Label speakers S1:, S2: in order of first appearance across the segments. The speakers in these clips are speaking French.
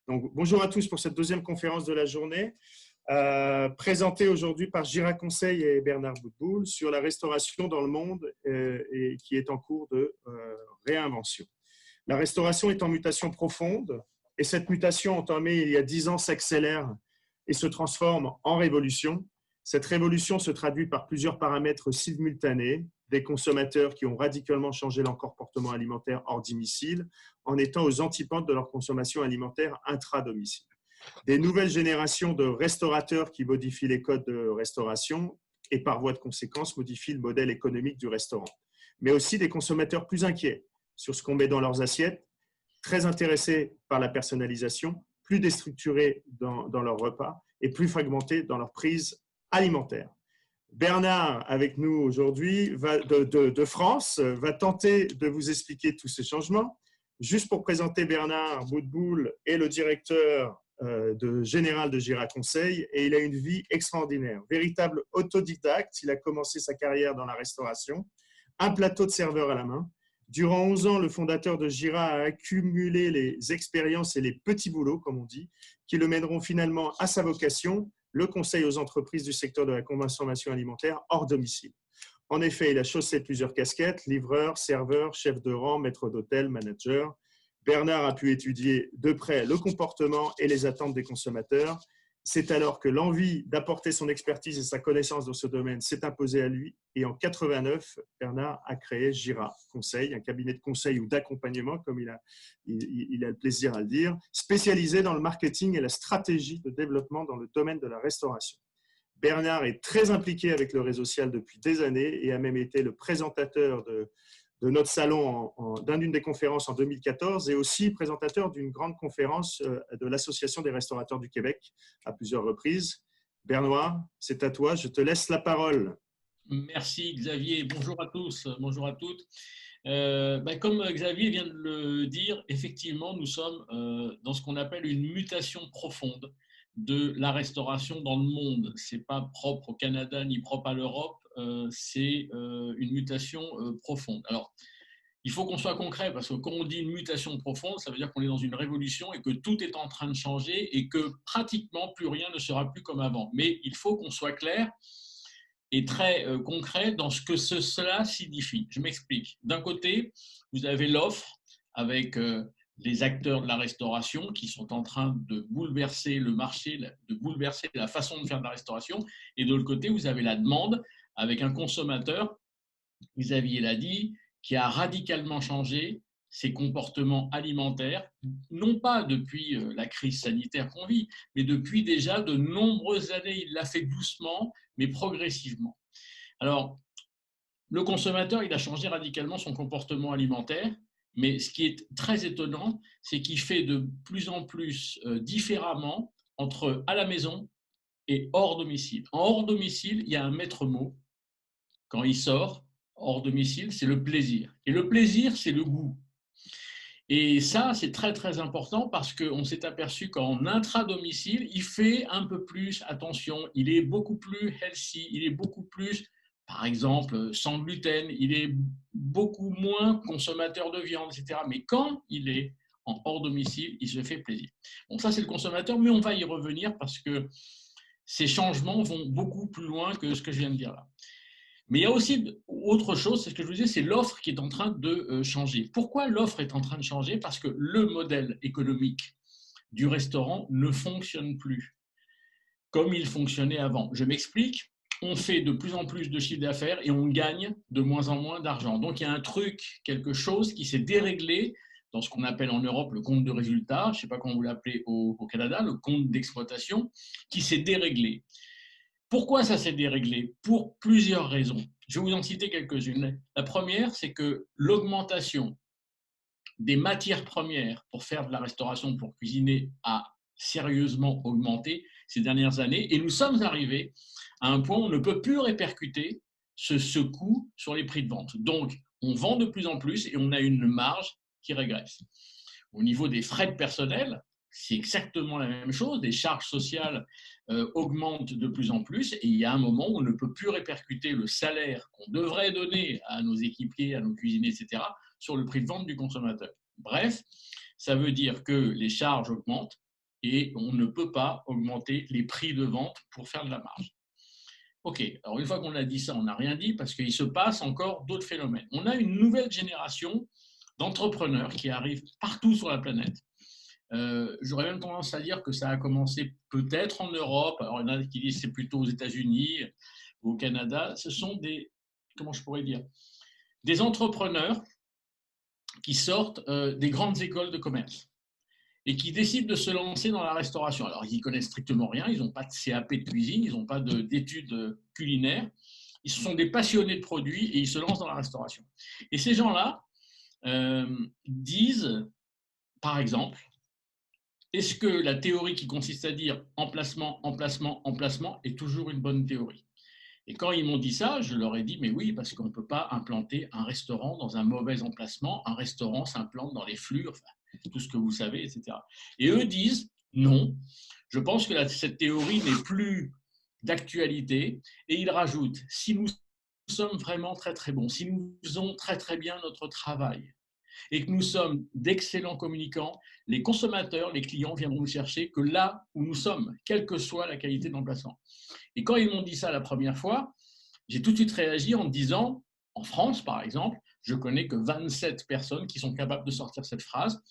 S1: Donc, bonjour à tous pour cette deuxième conférence de la journée, présentée aujourd'hui par Gira Conseil et Bernard Boutboul sur la restauration dans le monde et qui est en cours de réinvention. La restauration est en mutation profonde et cette mutation entamée il y a 10 ans s'accélère et se transforme en révolution. Cette révolution se traduit par plusieurs paramètres simultanés, des consommateurs qui ont radicalement changé leur comportement alimentaire hors domicile en étant aux antipodes de leur consommation alimentaire intra-domicile. Des nouvelles générations de restaurateurs qui modifient les codes de restauration et par voie de conséquence modifient le modèle économique du restaurant. Mais aussi des consommateurs plus inquiets sur ce qu'on met dans leurs assiettes, très intéressés par la personnalisation, plus déstructurés dans leurs repas et plus fragmentés dans leur prise alimentaire. Bernard, avec nous aujourd'hui, de France, va tenter de vous expliquer tous ces changements. Juste pour présenter Bernard Boutboul est le directeur général de Gira Conseil et il a une vie extraordinaire. Véritable autodidacte, il a commencé sa carrière dans la restauration, un plateau de serveur à la main. Durant 11 ans, le fondateur de Gira a accumulé les expériences et les petits boulots, comme on dit, qui le mèneront finalement à sa vocation, le conseil aux entreprises du secteur de la consommation alimentaire hors domicile. En effet, il a chaussé plusieurs casquettes, livreur, serveur, chef de rang, maître d'hôtel, manager. Bernard a pu étudier de près le comportement et les attentes des consommateurs. C'est alors que l'envie d'apporter son expertise et sa connaissance dans ce domaine s'est imposée à lui. Et en 89, Bernard a créé Gira Conseil, un cabinet de conseil ou d'accompagnement, comme il a le plaisir à le dire, spécialisé dans le marketing et la stratégie de développement dans le domaine de la restauration. Bernard est très impliqué avec le réseau social depuis des années et a même été le présentateur de notre salon d'une des conférences en 2014 et aussi présentateur d'une grande conférence de l'Association des restaurateurs du Québec à plusieurs reprises. Bernard, c'est à toi, je te laisse la parole.
S2: Merci Xavier, bonjour à tous, bonjour à toutes. Comme Xavier vient de le dire, effectivement, nous sommes dans ce qu'on appelle une mutation profonde de la restauration dans le monde. Ce n'est pas propre au Canada ni propre à l'Europe, c'est une mutation profonde. Alors, il faut qu'on soit concret parce que quand on dit une mutation profonde, ça veut dire qu'on est dans une révolution et que tout est en train de changer et que pratiquement plus rien ne sera plus comme avant. Mais il faut qu'on soit clair et très concret dans ce que cela signifie. Je m'explique. D'un côté, vous avez l'offre avec les acteurs de la restauration qui sont en train de bouleverser le marché, de bouleverser la façon de faire de la restauration. Et de l'autre côté, vous avez la demande avec un consommateur, Xavier l'a dit, qui a radicalement changé ses comportements alimentaires, non pas depuis la crise sanitaire qu'on vit, mais depuis déjà de nombreuses années. Il l'a fait doucement, mais progressivement. Alors, le consommateur, il a changé radicalement son comportement alimentaire, mais ce qui est très étonnant, c'est qu'il fait de plus en plus différemment entre à la maison et hors domicile. En hors domicile, il y a un maître mot. Quand il sort, hors domicile, c'est le plaisir. Et le plaisir, c'est le goût. Et ça, c'est très, très important parce qu'on s'est aperçu qu'en intra-domicile, il fait un peu plus attention. Il est beaucoup plus healthy, il est beaucoup plus, par exemple, sans gluten, il est beaucoup moins consommateur de viande, etc. Mais quand il est en hors domicile, il se fait plaisir. Bon, ça, c'est le consommateur, mais on va y revenir parce que ces changements vont beaucoup plus loin que ce que je viens de dire là. Mais il y a aussi autre chose, c'est ce que je vous disais, c'est l'offre qui est en train de changer. Pourquoi l'offre est en train de changer? Parce que le modèle économique du restaurant ne fonctionne plus comme il fonctionnait avant. Je m'explique, on fait de plus en plus de chiffre d'affaires et on gagne de moins en moins d'argent. Donc il y a un truc, quelque chose qui s'est déréglé dans ce qu'on appelle en Europe le compte de résultat, je ne sais pas comment vous l'appelez au Canada, le compte d'exploitation, qui s'est déréglé. Pourquoi ça s'est déréglé? Pour plusieurs raisons. Je vais vous en citer quelques-unes. La première, c'est que l'augmentation des matières premières pour faire de la restauration, pour cuisiner, a sérieusement augmenté ces dernières années. Et nous sommes arrivés à un point où on ne peut plus répercuter ce coût sur les prix de vente. Donc, on vend de plus en plus et on a une marge qui régresse. Au niveau des frais de personnel, c'est exactement la même chose. Les charges sociales augmentent de plus en plus et il y a un moment où on ne peut plus répercuter le salaire qu'on devrait donner à nos équipiers, à nos cuisiniers, etc., sur le prix de vente du consommateur. Bref, ça veut dire que les charges augmentent et on ne peut pas augmenter les prix de vente pour faire de la marge. Ok, alors une fois qu'on a dit ça, on n'a rien dit parce qu'il se passe encore d'autres phénomènes. On a une nouvelle génération d'entrepreneurs qui arrivent partout sur la planète. J'aurais même tendance à dire que ça a commencé peut-être en Europe. Alors, il y en a qui disent que c'est plutôt aux États-Unis ou au Canada. Ce sont des, comment je pourrais dire, des entrepreneurs qui sortent des grandes écoles de commerce et qui décident de se lancer dans la restauration. Alors, ils n'y connaissent strictement rien, ils n'ont pas de CAP de cuisine, ils n'ont pas d'études culinaires. Ils sont des passionnés de produits et ils se lancent dans la restauration. Et ces gens-là disent, par exemple, est-ce que la théorie qui consiste à dire emplacement, emplacement, emplacement est toujours une bonne théorie? Et quand ils m'ont dit ça, je leur ai dit, mais oui, parce qu'on ne peut pas implanter un restaurant dans un mauvais emplacement. Un restaurant s'implante dans les flux, enfin, tout ce que vous savez, etc. Et eux disent, non, je pense que cette théorie n'est plus d'actualité. Et ils rajoutent, si nous sommes vraiment très, très bons, si nous faisons très, très bien notre travail, et que nous sommes d'excellents communicants, les consommateurs, les clients viendront nous chercher que là où nous sommes, quelle que soit la qualité de l'emplacement. Et quand ils m'ont dit ça la première fois, j'ai tout de suite réagi en me disant, en France par exemple, je connais que 27 personnes qui sont capables de sortir cette phrase.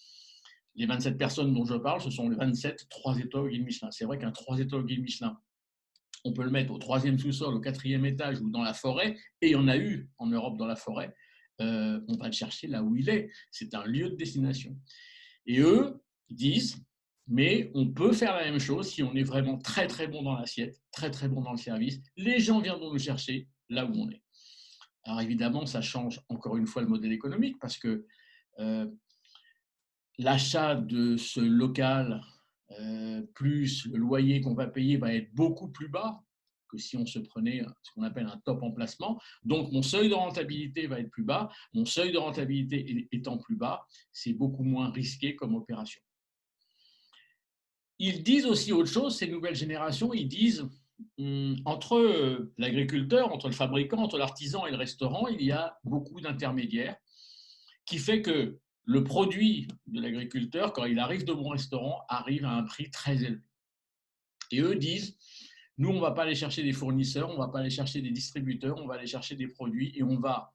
S2: Les 27 personnes dont je parle, ce sont les 27 3 étoiles au guide Michelin. C'est vrai qu'un 3 étoiles au guide Michelin, on peut le mettre au 3e sous-sol, au 4e étage ou dans la forêt, et il y en a eu en Europe dans la forêt. On va le chercher là où il est. C'est un lieu de destination. Et eux disent, mais on peut faire la même chose si on est vraiment très très bon dans l'assiette, très très bon dans le service. Les gens viendront nous chercher là où on est. Alors évidemment, ça change encore une fois le modèle économique parce que l'achat de ce local plus le loyer qu'on va payer va être beaucoup plus bas que si on se prenait ce qu'on appelle un top emplacement. Donc, mon seuil de rentabilité va être plus bas. Mon seuil de rentabilité étant plus bas, c'est beaucoup moins risqué comme opération. Ils disent aussi autre chose, ces nouvelles générations, ils disent entre l'agriculteur, entre le fabricant, entre l'artisan et le restaurant, il y a beaucoup d'intermédiaires qui fait que le produit de l'agriculteur, quand il arrive de mon restaurant, arrive à un prix très élevé. Et eux disent, nous, on ne va pas aller chercher des fournisseurs, on ne va pas aller chercher des distributeurs, on va aller chercher des produits et on va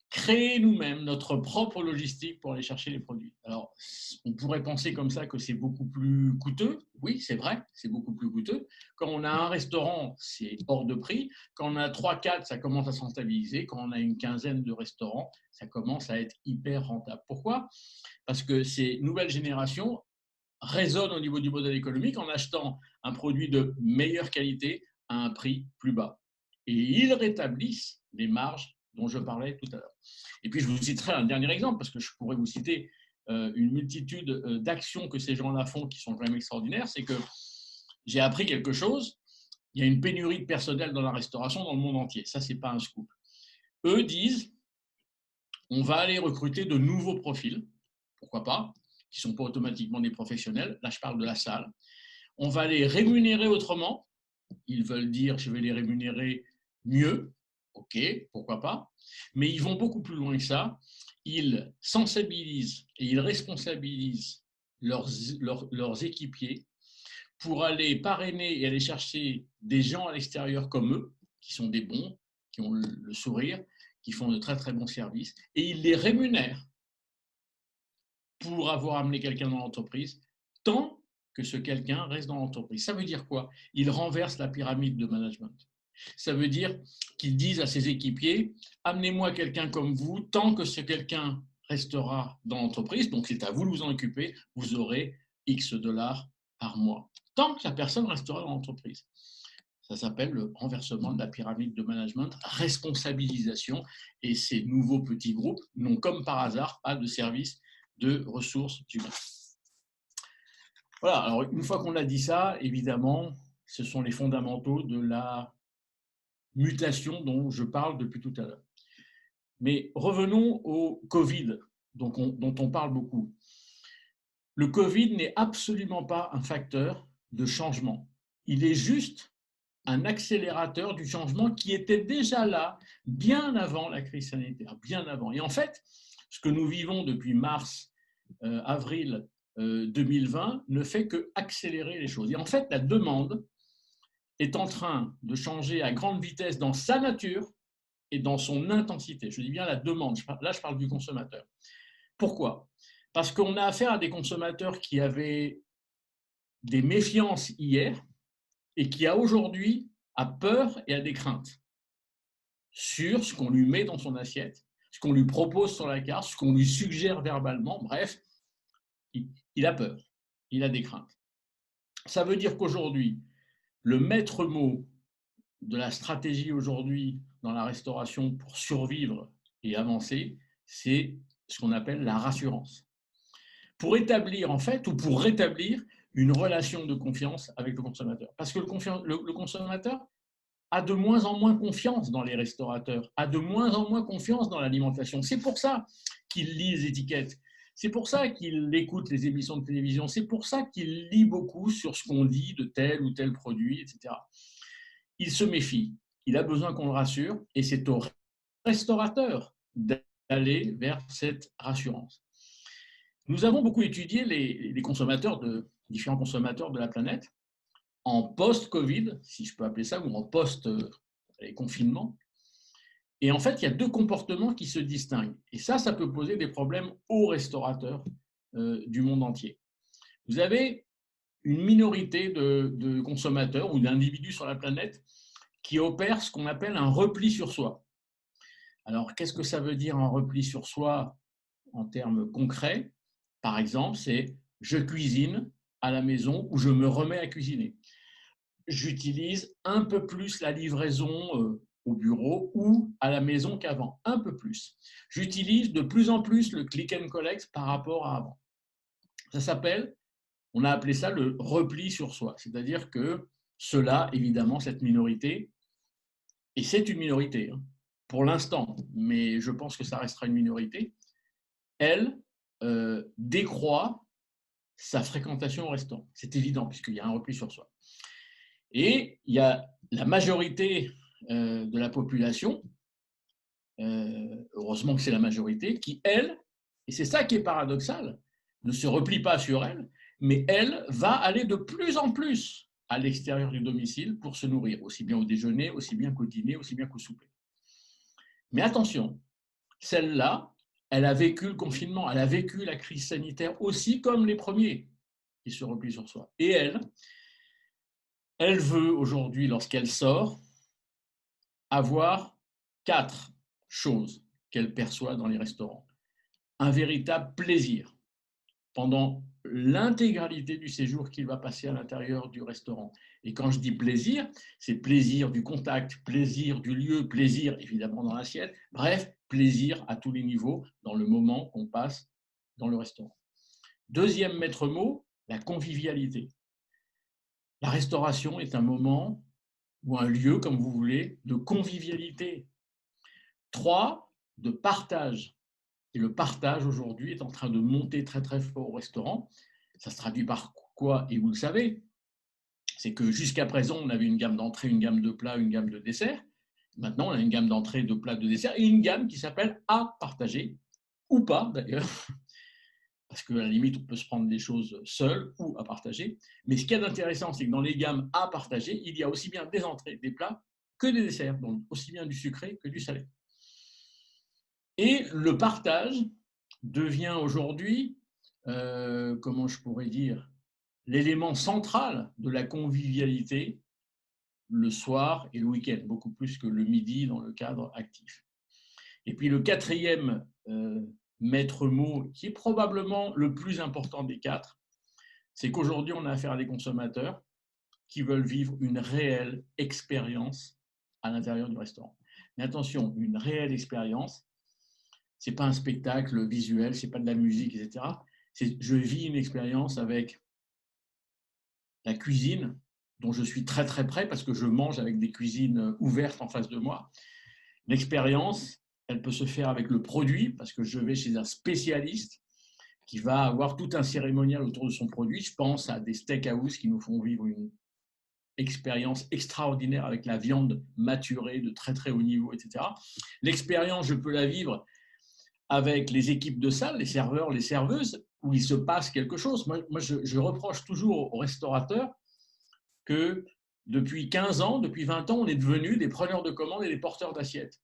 S2: créer nous-mêmes notre propre logistique pour aller chercher les produits. Alors, on pourrait penser comme ça que c'est beaucoup plus coûteux. Oui, c'est vrai, c'est beaucoup plus coûteux. Quand on a un restaurant, c'est hors de prix. Quand on a 3-4, ça commence à se rentabiliser. Quand on a une quinzaine de restaurants, ça commence à être hyper rentable. Pourquoi? Parce que ces nouvelles générations raisonnent au niveau du modèle économique en achetant un produit de meilleure qualité à un prix plus bas. Et ils rétablissent les marges dont je parlais tout à l'heure. Et puis, je vous citerai un dernier exemple, parce que je pourrais vous citer une multitude d'actions que ces gens-là font qui sont quand même extraordinaires. C'est que j'ai appris quelque chose. Il y a une pénurie de personnel dans la restauration dans le monde entier. Ça, ce n'est pas un scoop. Eux disent, on va aller recruter de nouveaux profils. Pourquoi pas? Qui ne sont pas automatiquement des professionnels. Là, je parle de la salle. On va les rémunérer autrement. Ils veulent dire, je vais les rémunérer mieux. Ok, pourquoi pas. Mais ils vont beaucoup plus loin que ça. Ils sensibilisent et ils responsabilisent leurs équipiers pour aller parrainer et aller chercher des gens à l'extérieur comme eux, qui sont des bons, qui ont le sourire, qui font de très très bons services, et ils les rémunèrent pour avoir amené quelqu'un dans l'entreprise, tant que ce quelqu'un reste dans l'entreprise. Ça veut dire quoi? Ils renversent la pyramide de management. Ça veut dire qu'ils disent à ses équipiers, amenez-moi quelqu'un comme vous, tant que ce quelqu'un restera dans l'entreprise, donc c'est à vous de vous en occuper, vous aurez X dollars par mois, tant que la personne restera dans l'entreprise. Ça s'appelle le renversement de la pyramide de management, responsabilisation, et ces nouveaux petits groupes n'ont comme par hasard pas de service de ressources humaines. Voilà, alors une fois qu'on a dit ça, évidemment, ce sont les fondamentaux de la mutation dont je parle depuis tout à l'heure. Mais revenons au Covid, dont on parle beaucoup. Le Covid n'est absolument pas un facteur de changement. Il est juste un accélérateur du changement qui était déjà là bien avant la crise sanitaire, bien avant. Et en fait, ce que nous vivons depuis mars, avril 2020 ne fait que accélérer les choses. Et en fait, la demande est en train de changer à grande vitesse dans sa nature et dans son intensité. Je dis bien la demande, là je parle du consommateur. Pourquoi? Parce qu'on a affaire à des consommateurs qui avaient des méfiances hier et qui, aujourd'hui, a peur et a des craintes sur ce qu'on lui met dans son assiette, ce qu'on lui propose sur la carte, ce qu'on lui suggère verbalement. Bref, il a peur, il a des craintes. Ça veut dire qu'aujourd'hui, le maître mot de la stratégie aujourd'hui dans la restauration pour survivre et avancer, c'est ce qu'on appelle la rassurance. Pour établir, en fait, ou pour rétablir une relation de confiance avec le consommateur. Parce que le consommateur a de moins en moins confiance dans les restaurateurs, a de moins en moins confiance dans l'alimentation. C'est pour ça qu'il lit les étiquettes. C'est pour ça qu'il écoute les émissions de télévision. C'est pour ça qu'il lit beaucoup sur ce qu'on dit de tel ou tel produit, etc. Il se méfie. Il a besoin qu'on le rassure et c'est au restaurateur d'aller vers cette rassurance. Nous avons beaucoup étudié les consommateurs différents consommateurs de la planète en post-Covid, si je peux appeler ça, ou en post-confinement. Et en fait, il y a deux comportements qui se distinguent. Et ça peut poser des problèmes aux restaurateurs du monde entier. Vous avez une minorité de consommateurs ou d'individus sur la planète qui opèrent ce qu'on appelle un repli sur soi. Alors, qu'est-ce que ça veut dire un repli sur soi en termes concrets? Par exemple, c'est je cuisine à la maison ou je me remets à cuisiner. J'utilise un peu plus la livraison au bureau ou à la maison qu'avant, un peu plus. J'utilise de plus en plus le click and collect par rapport à avant. Ça s'appelle, on a appelé ça le repli sur soi, c'est-à-dire que cela, évidemment, cette minorité, et c'est une minorité pour l'instant, mais je pense que ça restera une minorité, elle décroît sa fréquentation au restaurant. C'est évident puisqu'il y a un repli sur soi. Et il y a la majorité de la population, heureusement que c'est la majorité, qui, elle, et c'est ça qui est paradoxal, ne se replie pas sur elle, mais elle va aller de plus en plus à l'extérieur du domicile pour se nourrir, aussi bien au déjeuner, aussi bien qu'au dîner, aussi bien qu'au souper. Mais attention, celle-là, elle a vécu le confinement, elle a vécu la crise sanitaire aussi comme les premiers qui se replient sur soi. Et elle veut aujourd'hui, lorsqu'elle sort, avoir 4 choses qu'elle perçoit dans les restaurants. Un véritable plaisir pendant l'intégralité du séjour qu'il va passer à l'intérieur du restaurant. Et quand je dis plaisir, c'est plaisir du contact, plaisir du lieu, plaisir évidemment dans l'assiette, bref, plaisir à tous les niveaux dans le moment qu'on passe dans le restaurant. Deuxième maître mot, la convivialité. La restauration est un moment ou un lieu, comme vous voulez, de convivialité. 3, de partage. Et le partage aujourd'hui est en train de monter très très fort au restaurant. Ça se traduit par quoi? Et vous le savez, c'est que jusqu'à présent, on avait une gamme d'entrée, une gamme de plats, une gamme de desserts. Maintenant, on a une gamme d'entrée, de plats, de desserts et une gamme qui s'appelle à partager, ou pas d'ailleurs, parce qu'à la limite, on peut se prendre des choses seules ou à partager. Mais ce qu'il y a d'intéressant, c'est que dans les gammes à partager, il y a aussi bien des entrées, des plats, que des desserts, donc aussi bien du sucré que du salé. Et le partage devient aujourd'hui, comment je pourrais dire, l'élément central de la convivialité le soir et le week-end, beaucoup plus que le midi dans le cadre actif. Et puis le quatrième maître mot, qui est probablement le plus important des 4, c'est qu'aujourd'hui, on a affaire à des consommateurs qui veulent vivre une réelle expérience à l'intérieur du restaurant. Mais attention, une réelle expérience, ce n'est pas un spectacle visuel, ce n'est pas de la musique, etc. Je vis une expérience avec la cuisine, dont je suis très très près parce que je mange avec des cuisines ouvertes en face de moi. L'expérience, elle peut se faire avec le produit parce que je vais chez un spécialiste qui va avoir tout un cérémonial autour de son produit. Je pense à des steakhouse qui nous font vivre une expérience extraordinaire avec la viande maturée de très très haut niveau, etc. L'expérience, je peux la vivre avec les équipes de salle, les serveurs, les serveuses, où il se passe quelque chose. Moi je reproche toujours aux restaurateurs que depuis 15 ans, depuis 20 ans, on est devenus des preneurs de commandes et des porteurs d'assiettes.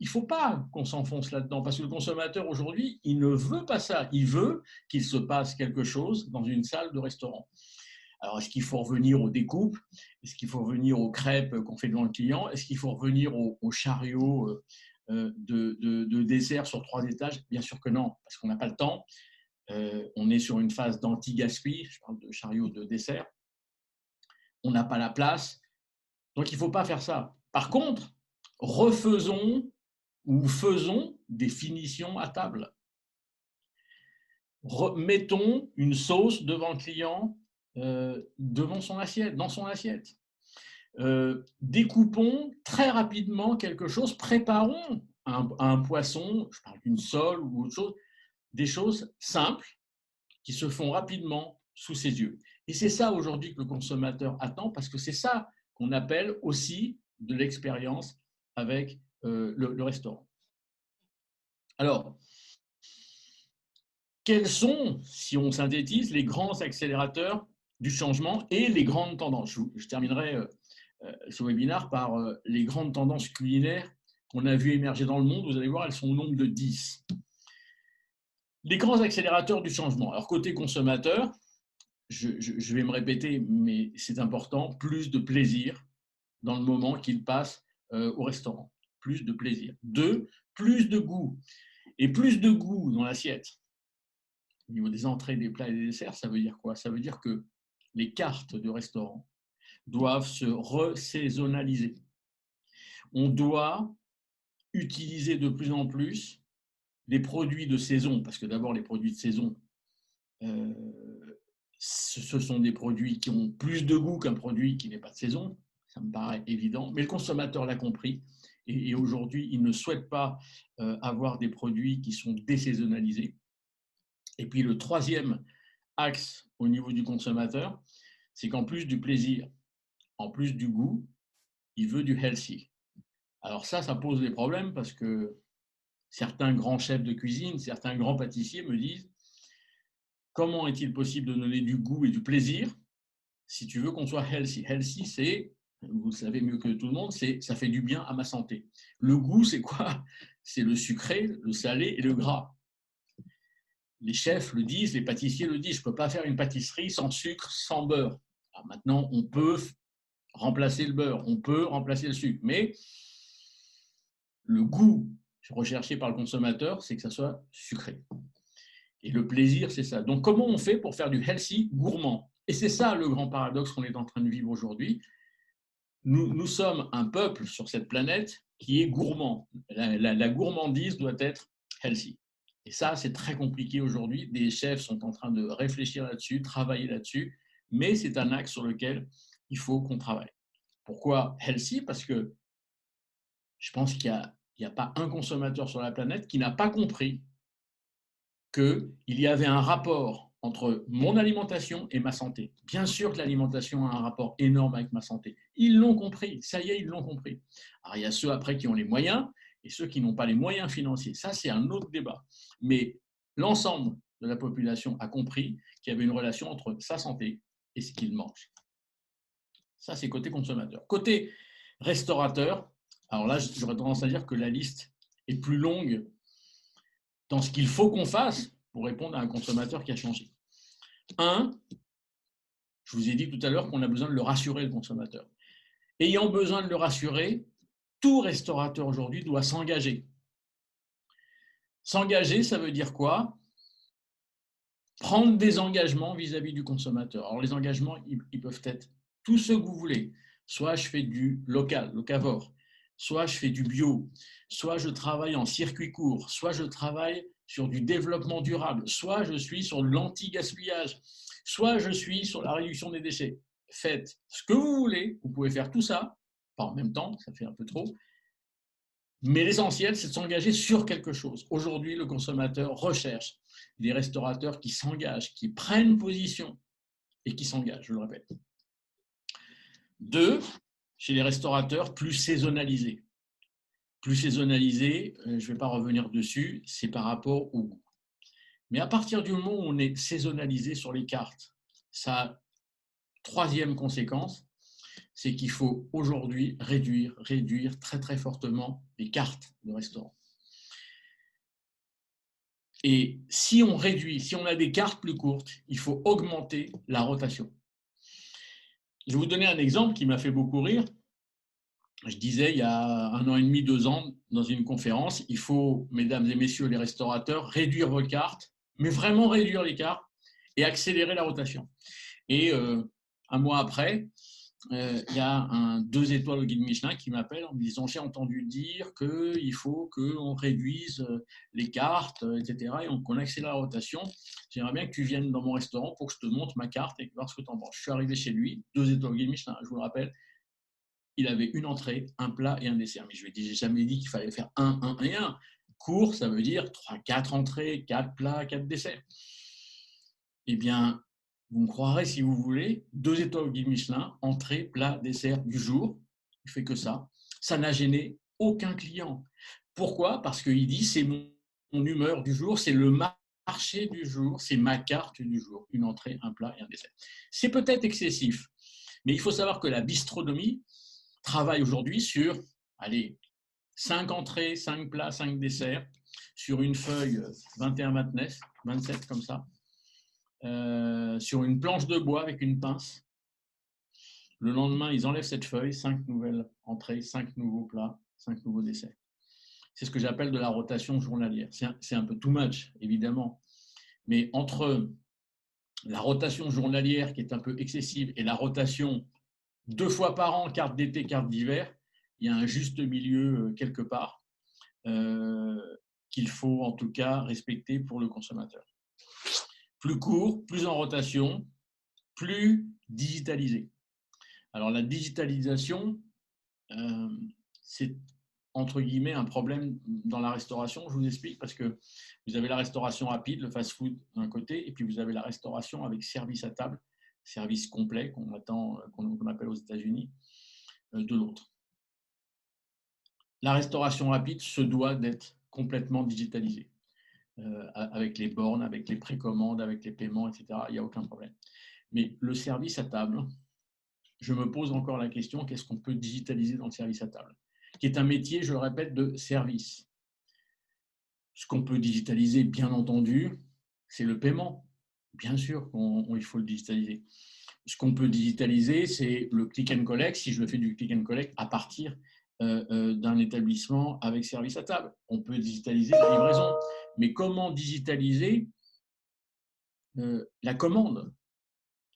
S2: Il ne faut pas qu'on s'enfonce là-dedans, parce que le consommateur aujourd'hui, il ne veut pas ça. Il veut qu'il se passe quelque chose dans une salle de restaurant. Alors, est-ce qu'il faut revenir aux découpes? Est-ce qu'il faut revenir aux crêpes qu'on fait devant le client? Est-ce qu'il faut revenir aux chariots de dessert sur 3 étages? Bien sûr que non, parce qu'on n'a pas le temps. On est sur une phase d'anti-gaspi, je parle de chariots de dessert. On n'a pas la place, donc il ne faut pas faire ça. Par contre, refaisons ou faisons des finitions à table. Mettons une sauce devant le client, devant son assiette, dans son assiette. Découpons très rapidement quelque chose, préparons un poisson, je parle d'une sole ou autre chose, des choses simples qui se font rapidement sous ses yeux. Et c'est ça aujourd'hui que le consommateur attend, parce que c'est ça qu'on appelle aussi de l'expérience avec le restaurant. Alors, quels sont, si on synthétise, les grands accélérateurs du changement et les grandes tendances? Je terminerai ce webinaire par les grandes tendances culinaires qu'on a vues émerger dans le monde. Vous allez voir, elles sont au nombre de 10. Les grands accélérateurs du changement. Alors, côté consommateur, je vais me répéter, mais c'est important, plus de plaisir dans le moment qu'il passe au restaurant. Plus de plaisir. 2, plus de goût. Et plus de goût dans l'assiette. Au niveau des entrées, des plats et des desserts, ça veut dire quoi? Ça veut dire que les cartes de restaurant doivent se resaisonnaliser. On doit utiliser de plus en plus les produits de saison, parce que d'abord, les produits de saison, ce sont des produits qui ont plus de goût qu'un produit qui n'est pas de saison. Ça me paraît évident, mais le consommateur l'a compris. Et aujourd'hui, il ne souhaite pas avoir des produits qui sont désaisonnalisés. Et puis le troisième axe au niveau du consommateur, c'est qu'en plus du plaisir, en plus du goût, il veut du healthy. Alors ça pose des problèmes, parce que certains grands chefs de cuisine, certains grands pâtissiers me disent: comment est-il possible de donner du goût et du plaisir si tu veux qu'on soit healthy? Healthy, c'est, vous le savez mieux que tout le monde, ça fait du bien à ma santé. Le goût, c'est quoi? C'est le sucré, le salé et le gras. Les chefs le disent, les pâtissiers le disent, je ne peux pas faire une pâtisserie sans sucre, sans beurre. Alors maintenant, on peut remplacer le beurre, on peut remplacer le sucre, mais le goût recherché par le consommateur, c'est que ça soit sucré. Et le plaisir, c'est ça. Donc, comment on fait pour faire du healthy gourmand? Et c'est ça le grand paradoxe qu'on est en train de vivre aujourd'hui. Nous sommes un peuple sur cette planète qui est gourmand. La gourmandise doit être healthy. Et ça, c'est très compliqué aujourd'hui. Des chefs sont en train de réfléchir là-dessus, travailler là-dessus, mais c'est un axe sur lequel il faut qu'on travaille. Pourquoi healthy? Parce que je pense qu'il n'y a pas un consommateur sur la planète qui n'a pas compris qu'il y avait un rapport entre mon alimentation et ma santé. Bien sûr que l'alimentation a un rapport énorme avec ma santé. Ils l'ont compris, ça y est, ils l'ont compris. Alors, il y a ceux après qui ont les moyens et ceux qui n'ont pas les moyens financiers. Ça, c'est un autre débat. Mais l'ensemble de la population a compris qu'il y avait une relation entre sa santé et ce qu'il mange. Ça, c'est côté consommateur. Côté restaurateur, alors là, j'aurais tendance à dire que la liste est plus longue dans ce qu'il faut qu'on fasse pour répondre à un consommateur qui a changé. 1, je vous ai dit tout à l'heure qu'on a besoin de le rassurer, le consommateur. Ayant besoin de le rassurer, tout restaurateur aujourd'hui doit s'engager. S'engager, ça veut dire quoi? Prendre des engagements vis-à-vis du consommateur. Alors les engagements, ils peuvent être tous ceux que vous voulez. Soit je fais du local, locavore, soit je fais du bio, soit je travaille en circuit court, soit je travaille sur du développement durable, soit je suis sur l'anti-gaspillage, soit je suis sur la réduction des déchets. Faites ce que vous voulez, vous pouvez faire tout ça, pas en même temps, ça fait un peu trop, mais l'essentiel, c'est de s'engager sur quelque chose. Aujourd'hui, le consommateur recherche des restaurateurs qui s'engagent, qui prennent position et qui s'engagent, je le répète. 2, chez les restaurateurs plus saisonnalisés. plus saisonnalisé, je ne vais pas revenir dessus, c'est par rapport au goût. Mais à partir du moment où on est saisonnalisé sur les cartes, ça, troisième conséquence, c'est qu'il faut aujourd'hui réduire très très fortement les cartes de restaurant. Et si on réduit, si on a des cartes plus courtes, il faut augmenter la rotation. Je vais vous donner un exemple qui m'a fait beaucoup rire. Je disais il y a 1 an et demi, 2 ans, dans une conférence, il faut, mesdames et messieurs les restaurateurs, réduire vos cartes, mais vraiment réduire les cartes et accélérer la rotation. Et 1 mois après, il y a un 2 étoiles au guide Michelin qui m'appelle en me disant j'ai entendu dire qu'il faut qu'on réduise les cartes, etc. et qu'on accélère la rotation. J'aimerais bien que tu viennes dans mon restaurant pour que je te montre ma carte et voir ce que tu en penses. Je suis arrivé chez lui, 2 étoiles au guide Michelin, je vous le rappelle. Il avait une entrée, un plat et un dessert. Mais je lui ai dit, j'ai jamais dit qu'il fallait faire 1 et 1. Court, ça veut dire 4 entrées, 4 plats, 4 desserts. Eh bien, vous me croirez si vous voulez, 2 étoiles au guide Michelin, entrée, plat, dessert du jour. Il ne fait que ça. Ça n'a gêné aucun client. Pourquoi? Parce qu'il dit, c'est mon humeur du jour, c'est le marché du jour, c'est ma carte du jour. Une entrée, un plat et un dessert. C'est peut-être excessif, mais il faut savoir que la bistronomie travaille aujourd'hui sur, 5 entrées, 5 plats, 5 desserts, sur une feuille 21-29, 27 comme ça, sur une planche de bois avec une pince. Le lendemain, ils enlèvent cette feuille, 5 nouvelles entrées, 5 nouveaux plats, 5 nouveaux desserts. C'est ce que j'appelle de la rotation journalière. C'est un peu too much, évidemment. Mais entre la rotation journalière qui est un peu excessive et la rotation 2 fois par an, carte d'été, carte d'hiver, il y a un juste milieu quelque part qu'il faut en tout cas respecter pour le consommateur. Plus court, plus en rotation, plus digitalisé. Alors la digitalisation, c'est entre guillemets un problème dans la restauration, je vous explique, parce que vous avez la restauration rapide, le fast-food d'un côté, et puis vous avez la restauration avec service à table, service complet qu'on appelle aux États-Unis, de l'autre. La restauration rapide se doit d'être complètement digitalisée, avec les bornes, avec les précommandes, avec les paiements, etc. Il n'y a aucun problème. Mais le service à table, je me pose encore la question, qu'est-ce qu'on peut digitaliser dans le service à table? Qui est un métier, je le répète, de service. Ce qu'on peut digitaliser, bien entendu, c'est le paiement. Bien sûr qu'il faut le digitaliser. Ce qu'on peut digitaliser, c'est le click and collect, si je fais du click and collect à partir d'un établissement avec service à table. On peut digitaliser la livraison. Mais comment digitaliser la commande?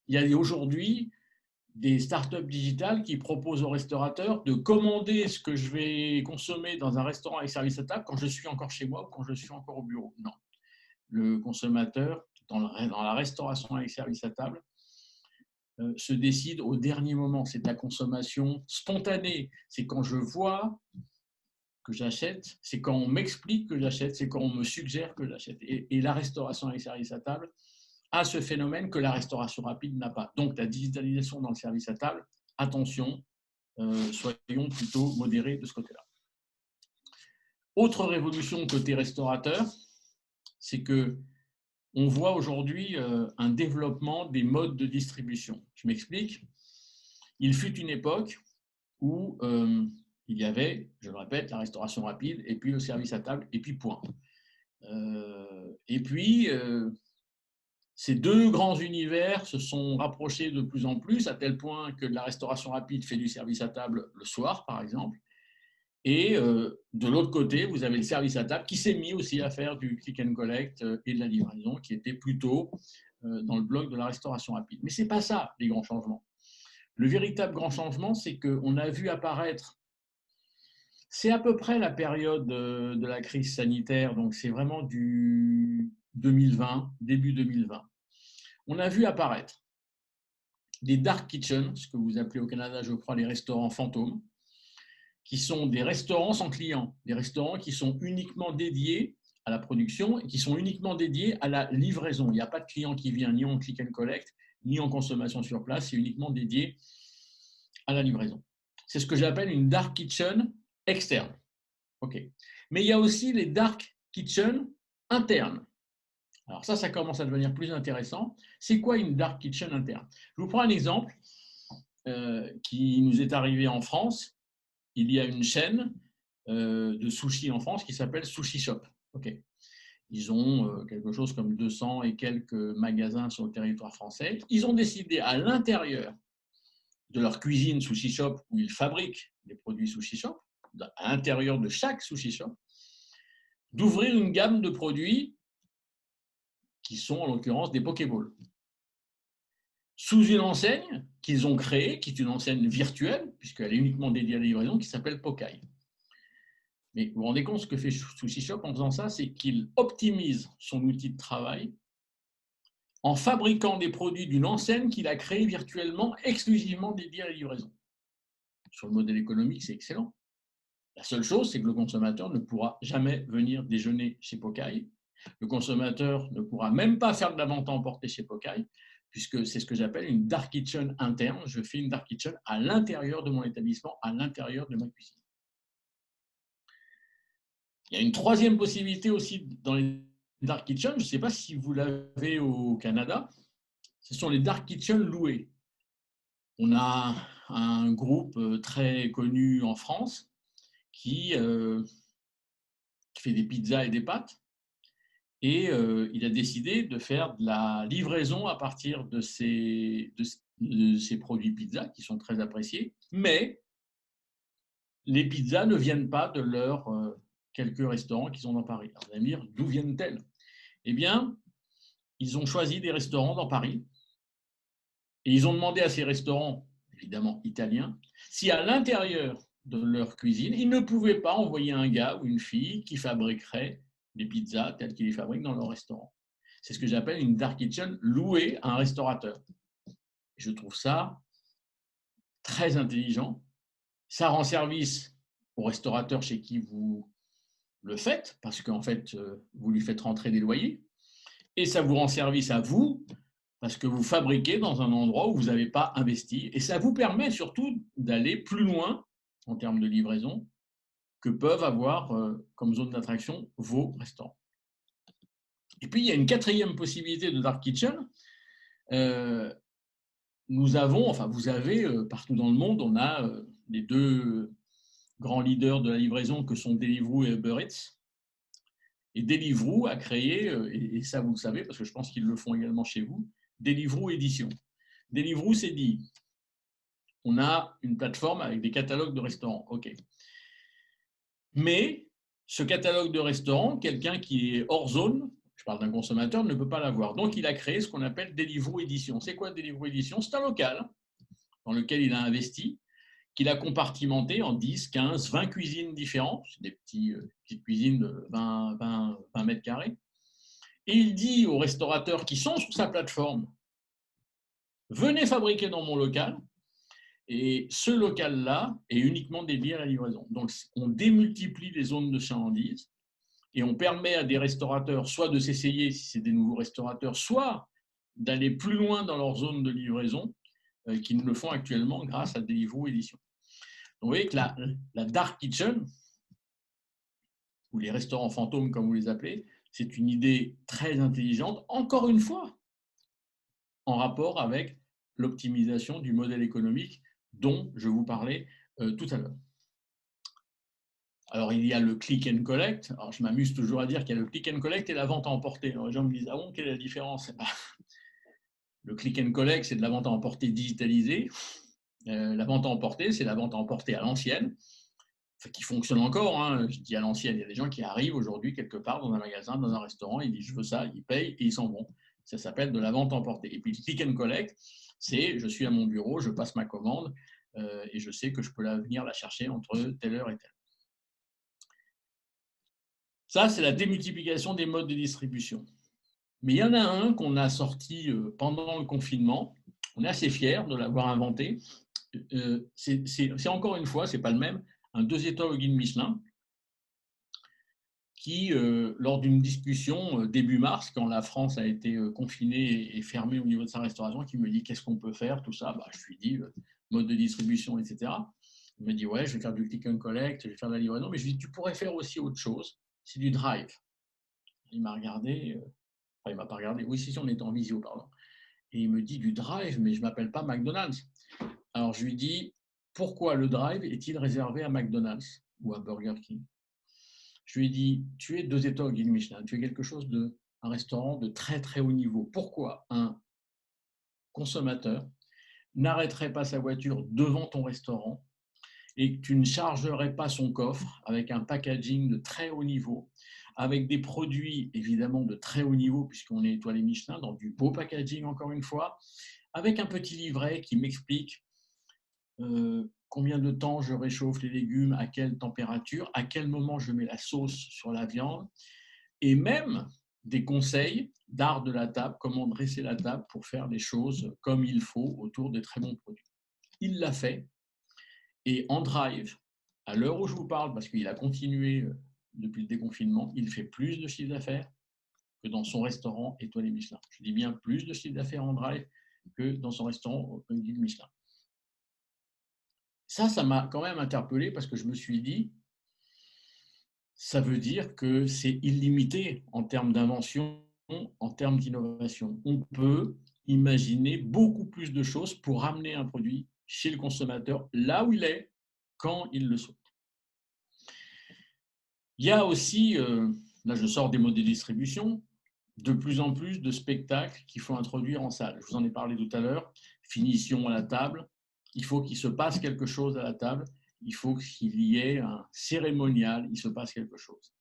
S2: Il y a aujourd'hui des startups digitales qui proposent aux restaurateurs de commander ce que je vais consommer dans un restaurant avec service à table quand je suis encore chez moi ou quand je suis encore au bureau. Non. Le consommateur, dans la restauration avec service à table, se décide au dernier moment. C'est de la consommation spontanée. C'est quand je vois que j'achète, c'est quand on m'explique que j'achète, c'est quand on me suggère que j'achète. Et la restauration avec service à table a ce phénomène que la restauration rapide n'a pas. Donc la digitalisation dans le service à table, attention, soyons plutôt modérés de ce côté-là. Autre révolution côté restaurateur, c'est que on voit aujourd'hui un développement des modes de distribution. Je m'explique. Il fut une époque où il y avait, je le répète, la restauration rapide et puis le service à table et puis point. Et puis, ces deux grands univers se sont rapprochés de plus en plus, à tel point que la restauration rapide fait du service à table le soir, par exemple. Et de l'autre côté, vous avez le service à table qui s'est mis aussi à faire du click and collect et de la livraison, qui était plutôt dans le bloc de la restauration rapide. Mais ce n'est pas ça, les grands changements. Le véritable grand changement, c'est qu'on a vu apparaître, c'est à peu près la période de la crise sanitaire, donc c'est vraiment du 2020, début 2020. On a vu apparaître des dark kitchens, ce que vous appelez au Canada, je crois, les restaurants fantômes, qui sont des restaurants sans clients, des restaurants qui sont uniquement dédiés à la production et qui sont uniquement dédiés à la livraison. Il n'y a pas de client qui vient ni en click and collect, ni en consommation sur place, c'est uniquement dédié à la livraison. C'est ce que j'appelle une dark kitchen externe. OK. Mais il y a aussi les dark kitchens internes. Alors ça commence à devenir plus intéressant. C'est quoi une dark kitchen interne? Je vous prends un exemple qui nous est arrivé en France. Il y a une chaîne de sushi en France qui s'appelle Sushi Shop. OK. Ils ont quelque chose comme 200 et quelques magasins sur le territoire français. Ils ont décidé à l'intérieur de leur cuisine Sushi Shop, où ils fabriquent les produits Sushi Shop, à l'intérieur de chaque Sushi Shop, d'ouvrir une gamme de produits qui sont en l'occurrence des Pokéballs. Sous une enseigne qu'ils ont créée, qui est une enseigne virtuelle, puisqu'elle est uniquement dédiée à la livraison, qui s'appelle Pokai. Mais vous vous rendez compte, ce que fait Sushi Shop en faisant ça, c'est qu'il optimise son outil de travail en fabriquant des produits d'une enseigne qu'il a créée virtuellement, exclusivement dédiée à la livraison. Sur le modèle économique, c'est excellent. La seule chose, c'est que le consommateur ne pourra jamais venir déjeuner chez Pokai. Le consommateur ne pourra même pas faire de la vente à emporter chez Pokai, puisque c'est ce que j'appelle une dark kitchen interne. Je fais une dark kitchen à l'intérieur de mon établissement, à l'intérieur de ma cuisine. Il y a une troisième possibilité aussi dans les dark kitchens, je ne sais pas si vous l'avez au Canada, ce sont les dark kitchens loués. On a un groupe très connu en France qui fait des pizzas et des pâtes, et il a décidé de faire de la livraison à partir de ces produits pizzas qui sont très appréciés, mais les pizzas ne viennent pas de leurs quelques restaurants qu'ils ont dans Paris. Alors, vous allez me dire, d'où viennent-elles? Eh bien, ils ont choisi des restaurants dans Paris et ils ont demandé à ces restaurants, évidemment italiens, si à l'intérieur de leur cuisine, ils ne pouvaient pas envoyer un gars ou une fille qui fabriquerait des pizzas telles qu'ils les fabriquent dans leur restaurant. C'est ce que j'appelle une dark kitchen louée à un restaurateur. Je trouve ça très intelligent. Ça rend service au restaurateur chez qui vous le faites, parce qu'en fait, vous lui faites rentrer des loyers. Et ça vous rend service à vous, parce que vous fabriquez dans un endroit où vous n'avez pas investi. Et ça vous permet surtout d'aller plus loin en termes de livraison que peuvent avoir comme zone d'attraction vos restaurants. Et puis, il y a une quatrième possibilité de dark kitchen. Vous avez partout dans le monde, on a les deux grands leaders de la livraison que sont Deliveroo et Uber Eats. Et Deliveroo a créé, et ça vous le savez parce que je pense qu'ils le font également chez vous, Deliveroo Édition. Deliveroo s'est dit, on a une plateforme avec des catalogues de restaurants, ok. Mais ce catalogue de restaurants, quelqu'un qui est hors zone, je parle d'un consommateur, ne peut pas l'avoir. Donc il a créé ce qu'on appelle Deliveroo Édition. C'est quoi Deliveroo Édition? C'est un local dans lequel il a investi, qu'il a compartimenté en 10, 15, 20 cuisines différentes, des petites cuisines de 20 mètres carrés. Et il dit aux restaurateurs qui sont sur sa plateforme, venez fabriquer dans mon local, et ce local-là est uniquement dédié à la livraison. Donc on démultiplie les zones de chalandise et on permet à des restaurateurs soit de s'essayer si c'est des nouveaux restaurateurs, soit d'aller plus loin dans leur zone de livraison qu'ils ne le font actuellement grâce à Deliveroo Édition. Donc, vous voyez que la dark kitchen, ou les restaurants fantômes comme vous les appelez, c'est une idée très intelligente, encore une fois, en rapport avec l'optimisation du modèle économique dont je vous parlais tout à l'heure. Alors, il y a le click and collect. Alors, je m'amuse toujours à dire qu'il y a le click and collect et la vente à emporter. Alors, les gens me disent, ah bon, quelle est la différence? Le click and collect, c'est de la vente à emporter digitalisée. La vente à emporter, c'est la vente à emporter à l'ancienne, qui fonctionne encore. Hein. Je dis à l'ancienne, il y a des gens qui arrivent aujourd'hui quelque part dans un magasin, dans un restaurant, ils disent je veux ça, ils payent et ils s'en vont. Ça s'appelle de la vente à emporter. Et puis le click and collect, c'est je suis à mon bureau, je passe ma commande et je sais que je peux venir la chercher entre telle heure et telle. Ça, c'est la démultiplication des modes de distribution. Mais il y en a un qu'on a sorti pendant le confinement. On est assez fiers de l'avoir inventé. C'est encore une fois, ce n'est pas le même, un 2 étoiles au guide Michelin qui, lors d'une discussion début mars, quand la France a été confinée et fermée au niveau de sa restauration, qui me dit qu'est-ce qu'on peut faire, tout ça, je lui dis mode de distribution, etc. Il me dit, ouais, je vais faire du click and collect, je vais faire de la livraison, mais je lui dis, tu pourrais faire aussi autre chose, c'est du drive. Il m'a regardé, enfin, il m'a pas regardé, oui, si, on était en visio, pardon. Et il me dit, du drive, mais je ne m'appelle pas McDonald's. Alors, je lui dis, pourquoi le drive est-il réservé à McDonald's ou à Burger King? Je lui ai dit, tu es 2 étoiles au guide Michelin, tu es quelque chose un restaurant de très très haut niveau. Pourquoi un consommateur n'arrêterait pas sa voiture devant ton restaurant et que tu ne chargerais pas son coffre avec un packaging de très haut niveau, avec des produits évidemment de très haut niveau, puisqu'on est étoilé Michelin, dans du beau packaging encore une fois, avec un petit livret qui m'explique combien de temps je réchauffe les légumes, à quelle température, à quel moment je mets la sauce sur la viande, et même des conseils d'art de la table, comment dresser la table pour faire les choses comme il faut autour des très bons produits. Il l'a fait, et en drive, à l'heure où je vous parle, parce qu'il a continué depuis le déconfinement, il fait plus de chiffre d'affaires que dans son restaurant étoilé Michelin. Je dis bien plus de chiffre d'affaires en drive que dans son restaurant guide Michelin. Ça m'a quand même interpellé parce que je me suis dit, ça veut dire que c'est illimité en termes d'invention, en termes d'innovation. On peut imaginer beaucoup plus de choses pour ramener un produit chez le consommateur là où il est, quand il le souhaite. Il y a aussi, là je sors des modes de distribution, de plus en plus de spectacles qu'il faut introduire en salle. Je vous en ai parlé tout à l'heure, finition à la table, il faut qu'il se passe quelque chose à la table, il faut qu'il y ait un cérémonial, il se passe quelque chose.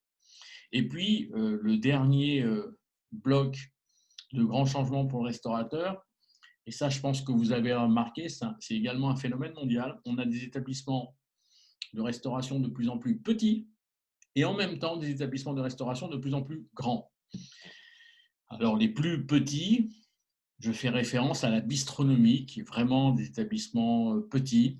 S2: Et puis, le dernier bloc de grands changements pour le restaurateur, et ça je pense que vous avez remarqué, c'est également un phénomène mondial, on a des établissements de restauration de plus en plus petits, et en même temps des établissements de restauration de plus en plus grands. Alors les plus petits, je fais référence à la bistronomie, qui est vraiment des établissements petits.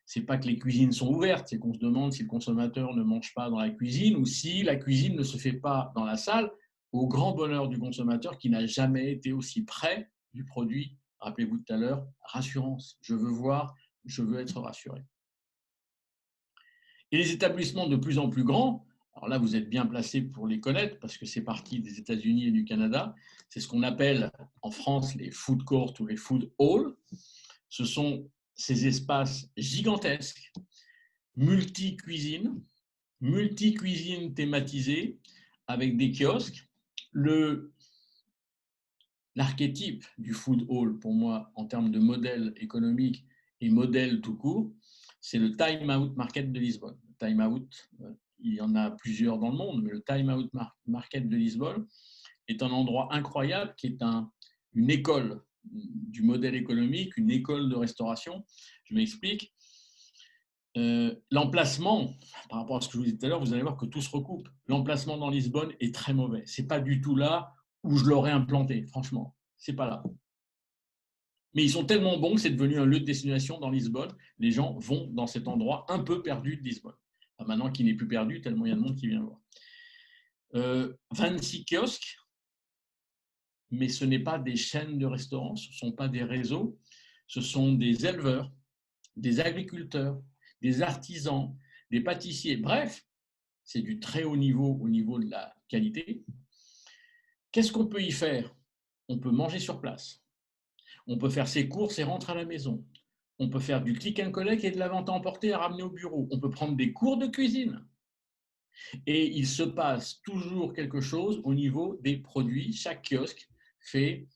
S2: C'est pas que les cuisines sont ouvertes, c'est qu'on se demande si le consommateur ne mange pas dans la cuisine ou si la cuisine ne se fait pas dans la salle, au grand bonheur du consommateur qui n'a jamais été aussi près du produit. Rappelez-vous tout à l'heure, rassurance. Je veux voir, je veux être rassuré. Et les établissements de plus en plus grands, alors là, vous êtes bien placé pour les connaître parce que c'est parti des États-Unis et du Canada. C'est ce qu'on appelle en France les food courts ou les food halls. Ce sont ces espaces gigantesques, multi-cuisines thématisées avec des kiosques. L'archétype du food hall, pour moi, en termes de modèle économique et modèle tout court, c'est le Time Out Market de Lisbonne. Le Time Out, il y en a plusieurs dans le monde, mais le Time Out Market de Lisbonne est un endroit incroyable qui est une école du modèle économique, une école de restauration. Je m'explique. L'emplacement, par rapport à ce que je vous disais tout à l'heure, vous allez voir que tout se recoupe. L'emplacement dans Lisbonne est très mauvais. Ce n'est pas du tout là où je l'aurais implanté, franchement. Ce n'est pas là. Mais ils sont tellement bons que c'est devenu un lieu de destination dans Lisbonne. Les gens vont dans cet endroit un peu perdu de Lisbonne. Enfin, maintenant qu'il n'est plus perdu, tellement il y a de monde qui vient voir. 26 kiosques, mais ce n'est pas des chaînes de restaurants, ce ne sont pas des réseaux, ce sont des éleveurs, des agriculteurs, des artisans, des pâtissiers. Bref, c'est du très haut niveau au niveau de la qualité. Qu'est-ce qu'on peut y faire? On peut manger sur place. On peut faire ses courses et rentrer à la maison. On peut faire du click and collect et de la vente à emporter à ramener au bureau. On peut prendre des cours de cuisine. Et il se passe toujours quelque chose au niveau des produits. Chaque kiosque fait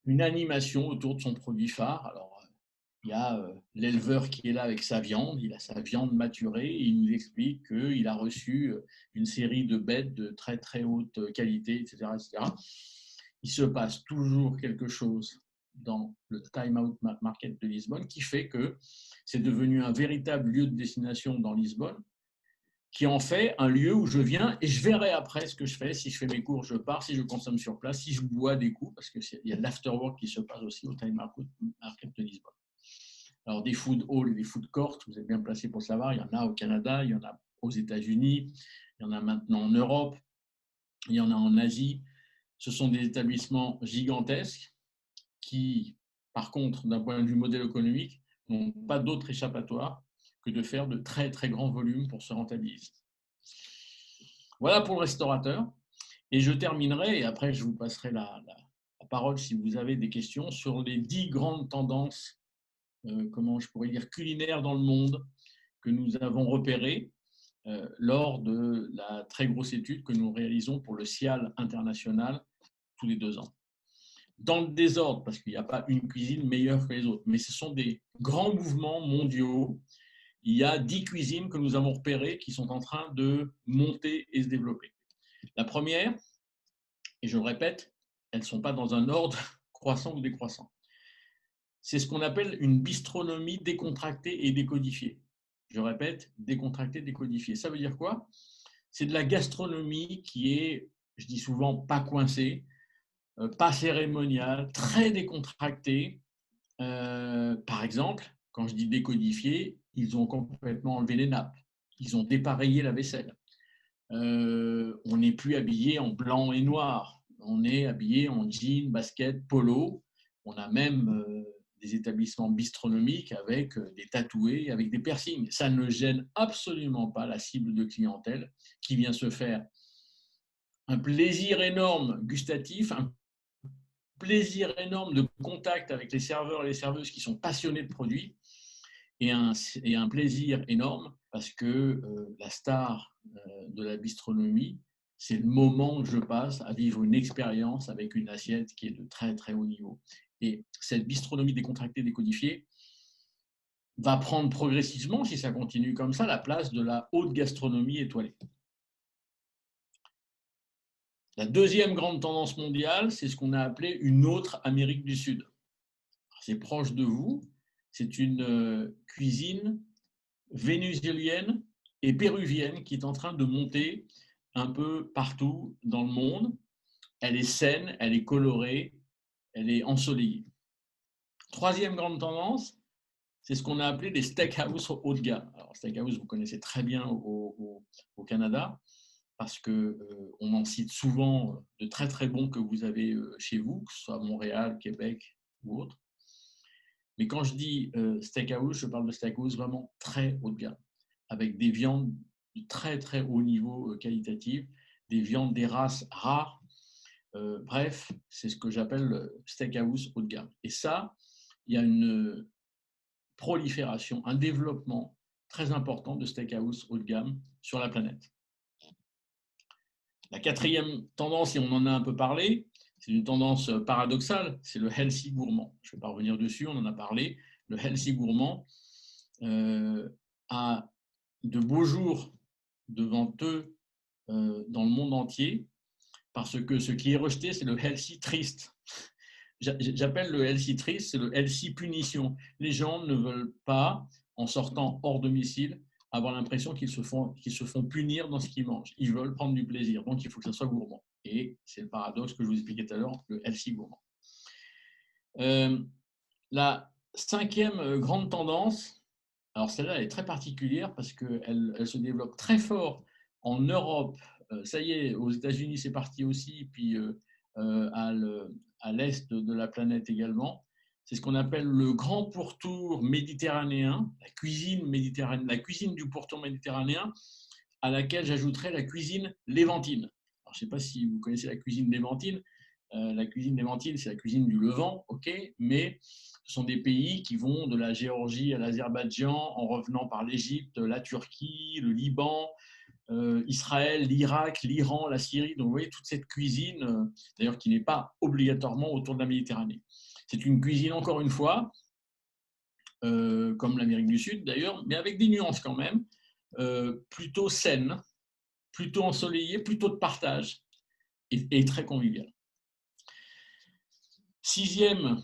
S2: une animation autour de son produit phare. Alors, il y a l'éleveur qui est là avec sa viande, il a sa viande maturée, et il nous explique qu'il a reçu une série de bêtes de très très haute qualité, etc., etc. Il se passe toujours quelque chose dans le Time Out Market de Lisbonne qui fait que c'est devenu un véritable lieu de destination dans Lisbonne, qui en fait un lieu où je viens et je verrai après ce que je fais. Si je fais mes cours, je pars. Si je consomme sur place, si je bois des coups, parce qu'il y a de l'afterwork qui se passe aussi au Time Market de Lisbonne. Alors, des food halls et des food courts, vous êtes bien placé pour le savoir, il y en a au Canada, il y en a aux États-Unis, il y en a maintenant en Europe, il y en a en Asie. Ce sont des établissements gigantesques qui, par contre, d'un point de vue modèle économique, n'ont pas d'autre échappatoire que de faire de très, très grands volumes pour se rentabiliser. Voilà pour le restaurateur. Et je terminerai, et après je vous passerai la parole si vous avez des questions, sur les 10 grandes tendances, comment je pourrais dire, culinaires dans le monde que nous avons repérées lors de la très grosse étude que nous réalisons pour le CIAL international tous les 2 ans. Dans le désordre, parce qu'il n'y a pas une cuisine meilleure que les autres, mais ce sont des grands mouvements mondiaux. Il y a 10 cuisines que nous avons repérées qui sont en train de monter et se développer. La première, et je le répète, elles ne sont pas dans un ordre croissant ou décroissant. C'est ce qu'on appelle une bistronomie décontractée et décodifiée. Je répète, décontractée, décodifiée. Ça veut dire quoi? C'est de la gastronomie qui est, je dis souvent, pas coincée, pas cérémoniale, très décontractée. Par exemple, quand je dis décodifiée, ils ont complètement enlevé les nappes. Ils ont dépareillé la vaisselle. On n'est plus habillé en blanc et noir. On est habillé en jean, basket, polo. On a même des établissements bistronomiques avec des tatoués, avec des piercings. Ça ne gêne absolument pas la cible de clientèle qui vient se faire un plaisir énorme gustatif, un plaisir énorme de contact avec les serveurs et les serveuses qui sont passionnés de produits et un plaisir énorme parce que la star de la bistronomie, c'est le moment que je passe à vivre une expérience avec une assiette qui est de très très haut niveau. Et cette bistronomie décontractée, décodifiée, va prendre progressivement, si ça continue comme ça, la place de la haute gastronomie étoilée. La deuxième grande tendance mondiale, c'est ce qu'on a appelé une autre Amérique du Sud. C'est proche de vous, c'est une cuisine vénézuélienne et péruvienne qui est en train de monter un peu partout dans le monde. Elle est saine, elle est colorée, elle est ensoleillée. Troisième grande tendance, c'est ce qu'on a appelé les steakhouse haut de gamme. Alors, steakhouse, vous connaissez très bien au Canada, parce qu'on en cite souvent de très très bons que vous avez chez vous, que ce soit à Montréal, Québec ou autre. Mais quand je dis steakhouse, je parle de steakhouse vraiment très haut de gamme, avec des viandes de très très haut niveau qualitatif, des viandes des races rares. Bref, c'est ce que j'appelle steakhouse haut de gamme. Et ça, il y a une prolifération, un développement très important de steakhouse haut de gamme sur la planète. La quatrième tendance, et on en a un peu parlé, c'est une tendance paradoxale, c'est le healthy gourmand. Je ne vais pas revenir dessus, on en a parlé. Le healthy gourmand a de beaux jours devant eux dans le monde entier, parce que ce qui est rejeté, c'est le healthy triste. J'appelle le healthy triste, c'est le healthy punition. Les gens ne veulent pas, en sortant hors domicile, avoir l'impression qu'ils se font punir dans ce qu'ils mangent. Ils veulent prendre du plaisir, donc il faut que ça soit gourmand. Et c'est le paradoxe que je vous expliquais tout à l'heure, le healthy gourmand. La cinquième grande tendance, alors celle-là elle est très particulière parce qu'elle se développe très fort en Europe. Ça y est, aux États-Unis c'est parti aussi, puis à l'est de la planète également. C'est ce qu'on appelle le grand pourtour méditerranéen, la cuisine méditerranéenne, la cuisine du pourtour méditerranéen, à laquelle j'ajouterais la cuisine lévantine. Alors, je ne sais pas si vous connaissez la cuisine lévantine. La cuisine lévantine, c'est la cuisine du Levant, ok, mais ce sont des pays qui vont de la Géorgie à l'Azerbaïdjan, en revenant par l'Égypte, la Turquie, le Liban, Israël, l'Irak, l'Iran, la Syrie. Donc vous voyez toute cette cuisine, d'ailleurs qui n'est pas obligatoirement autour de la Méditerranée. C'est une cuisine, encore une fois, comme l'Amérique du Sud d'ailleurs, mais avec des nuances quand même, plutôt saine, plutôt ensoleillée, plutôt de partage et très conviviale. Sixième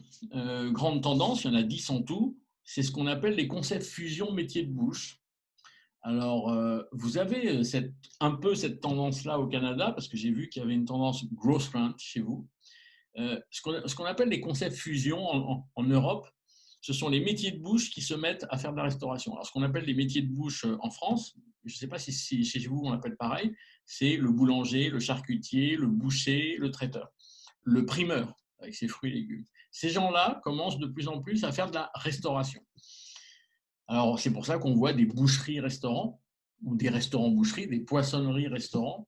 S2: grande tendance, il y en a 10 en tout, c'est ce qu'on appelle les concepts fusion métier de bouche. Alors, vous avez un peu cette tendance-là au Canada, parce que j'ai vu qu'il y avait une tendance growth rent chez vous. Ce qu'on appelle les concepts fusion en Europe, ce sont les métiers de bouche qui se mettent à faire de la restauration. Alors, ce qu'on appelle les métiers de bouche en France, je ne sais pas si chez vous on l'appelle pareil, c'est le boulanger, le charcutier, le boucher, le traiteur, le primeur avec ses fruits et légumes. Ces gens-là commencent de plus en plus à faire de la restauration. Alors, c'est pour ça qu'on voit des boucheries-restaurants ou des restaurants-boucheries, des poissonneries-restaurants,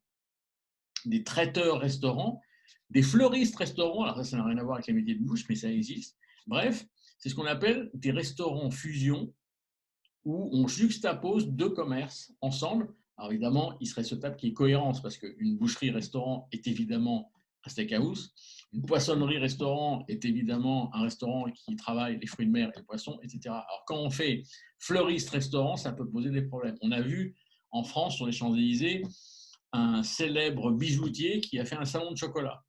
S2: des traiteurs-restaurants, des fleuristes-restaurants. Alors ça n'a rien à voir avec les métiers de bouche, mais ça existe. Bref, c'est ce qu'on appelle des restaurants fusion où on juxtapose deux commerces ensemble. Alors évidemment, il serait souhaitable qu'il y ait cohérence parce qu'une boucherie-restaurant est évidemment un steakhouse, une poissonnerie-restaurant est évidemment un restaurant qui travaille les fruits de mer et les poissons, etc. Alors quand on fait fleuriste-restaurant, ça peut poser des problèmes. On a vu en France, sur les Champs-Élysées, un célèbre bijoutier qui a fait un salon de chocolat.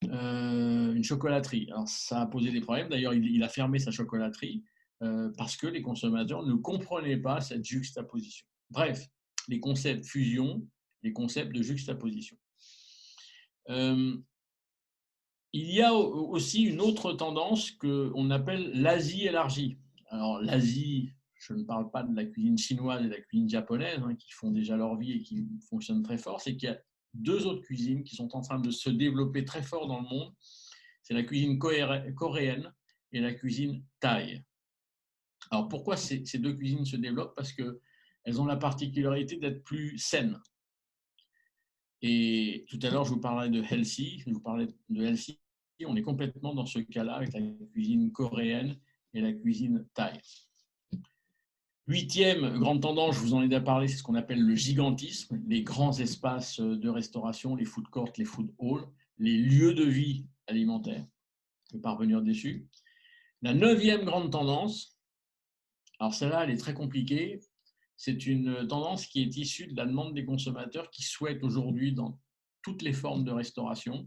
S2: Une chocolaterie. Alors, ça a posé des problèmes. D'ailleurs, il a fermé sa chocolaterie parce que les consommateurs ne comprenaient pas cette juxtaposition. Bref, les concepts fusion, les concepts de juxtaposition. Il y a aussi une autre tendance qu'on appelle l'Asie élargie. Alors, l'Asie, je ne parle pas de la cuisine chinoise et de la cuisine japonaise, hein, qui font déjà leur vie et qui fonctionnent très fort, c'est qu'il y a deux autres cuisines qui sont en train de se développer très fort dans le monde. C'est la cuisine coréenne et la cuisine thaï. Alors pourquoi ces deux cuisines se développent? Parce qu'elles ont la particularité d'être plus saines. Et tout à l'heure, je vous parlais de healthy, on est complètement dans ce cas-là avec la cuisine coréenne et la cuisine thaï. Huitième grande tendance, je vous en ai déjà parlé, c'est ce qu'on appelle le gigantisme, les grands espaces de restauration, les food courts, les food halls, les lieux de vie alimentaire. Je ne vais pas revenir dessus. La neuvième grande tendance, alors celle-là, elle est très compliquée, c'est une tendance qui est issue de la demande des consommateurs qui souhaitent aujourd'hui, dans toutes les formes de restauration,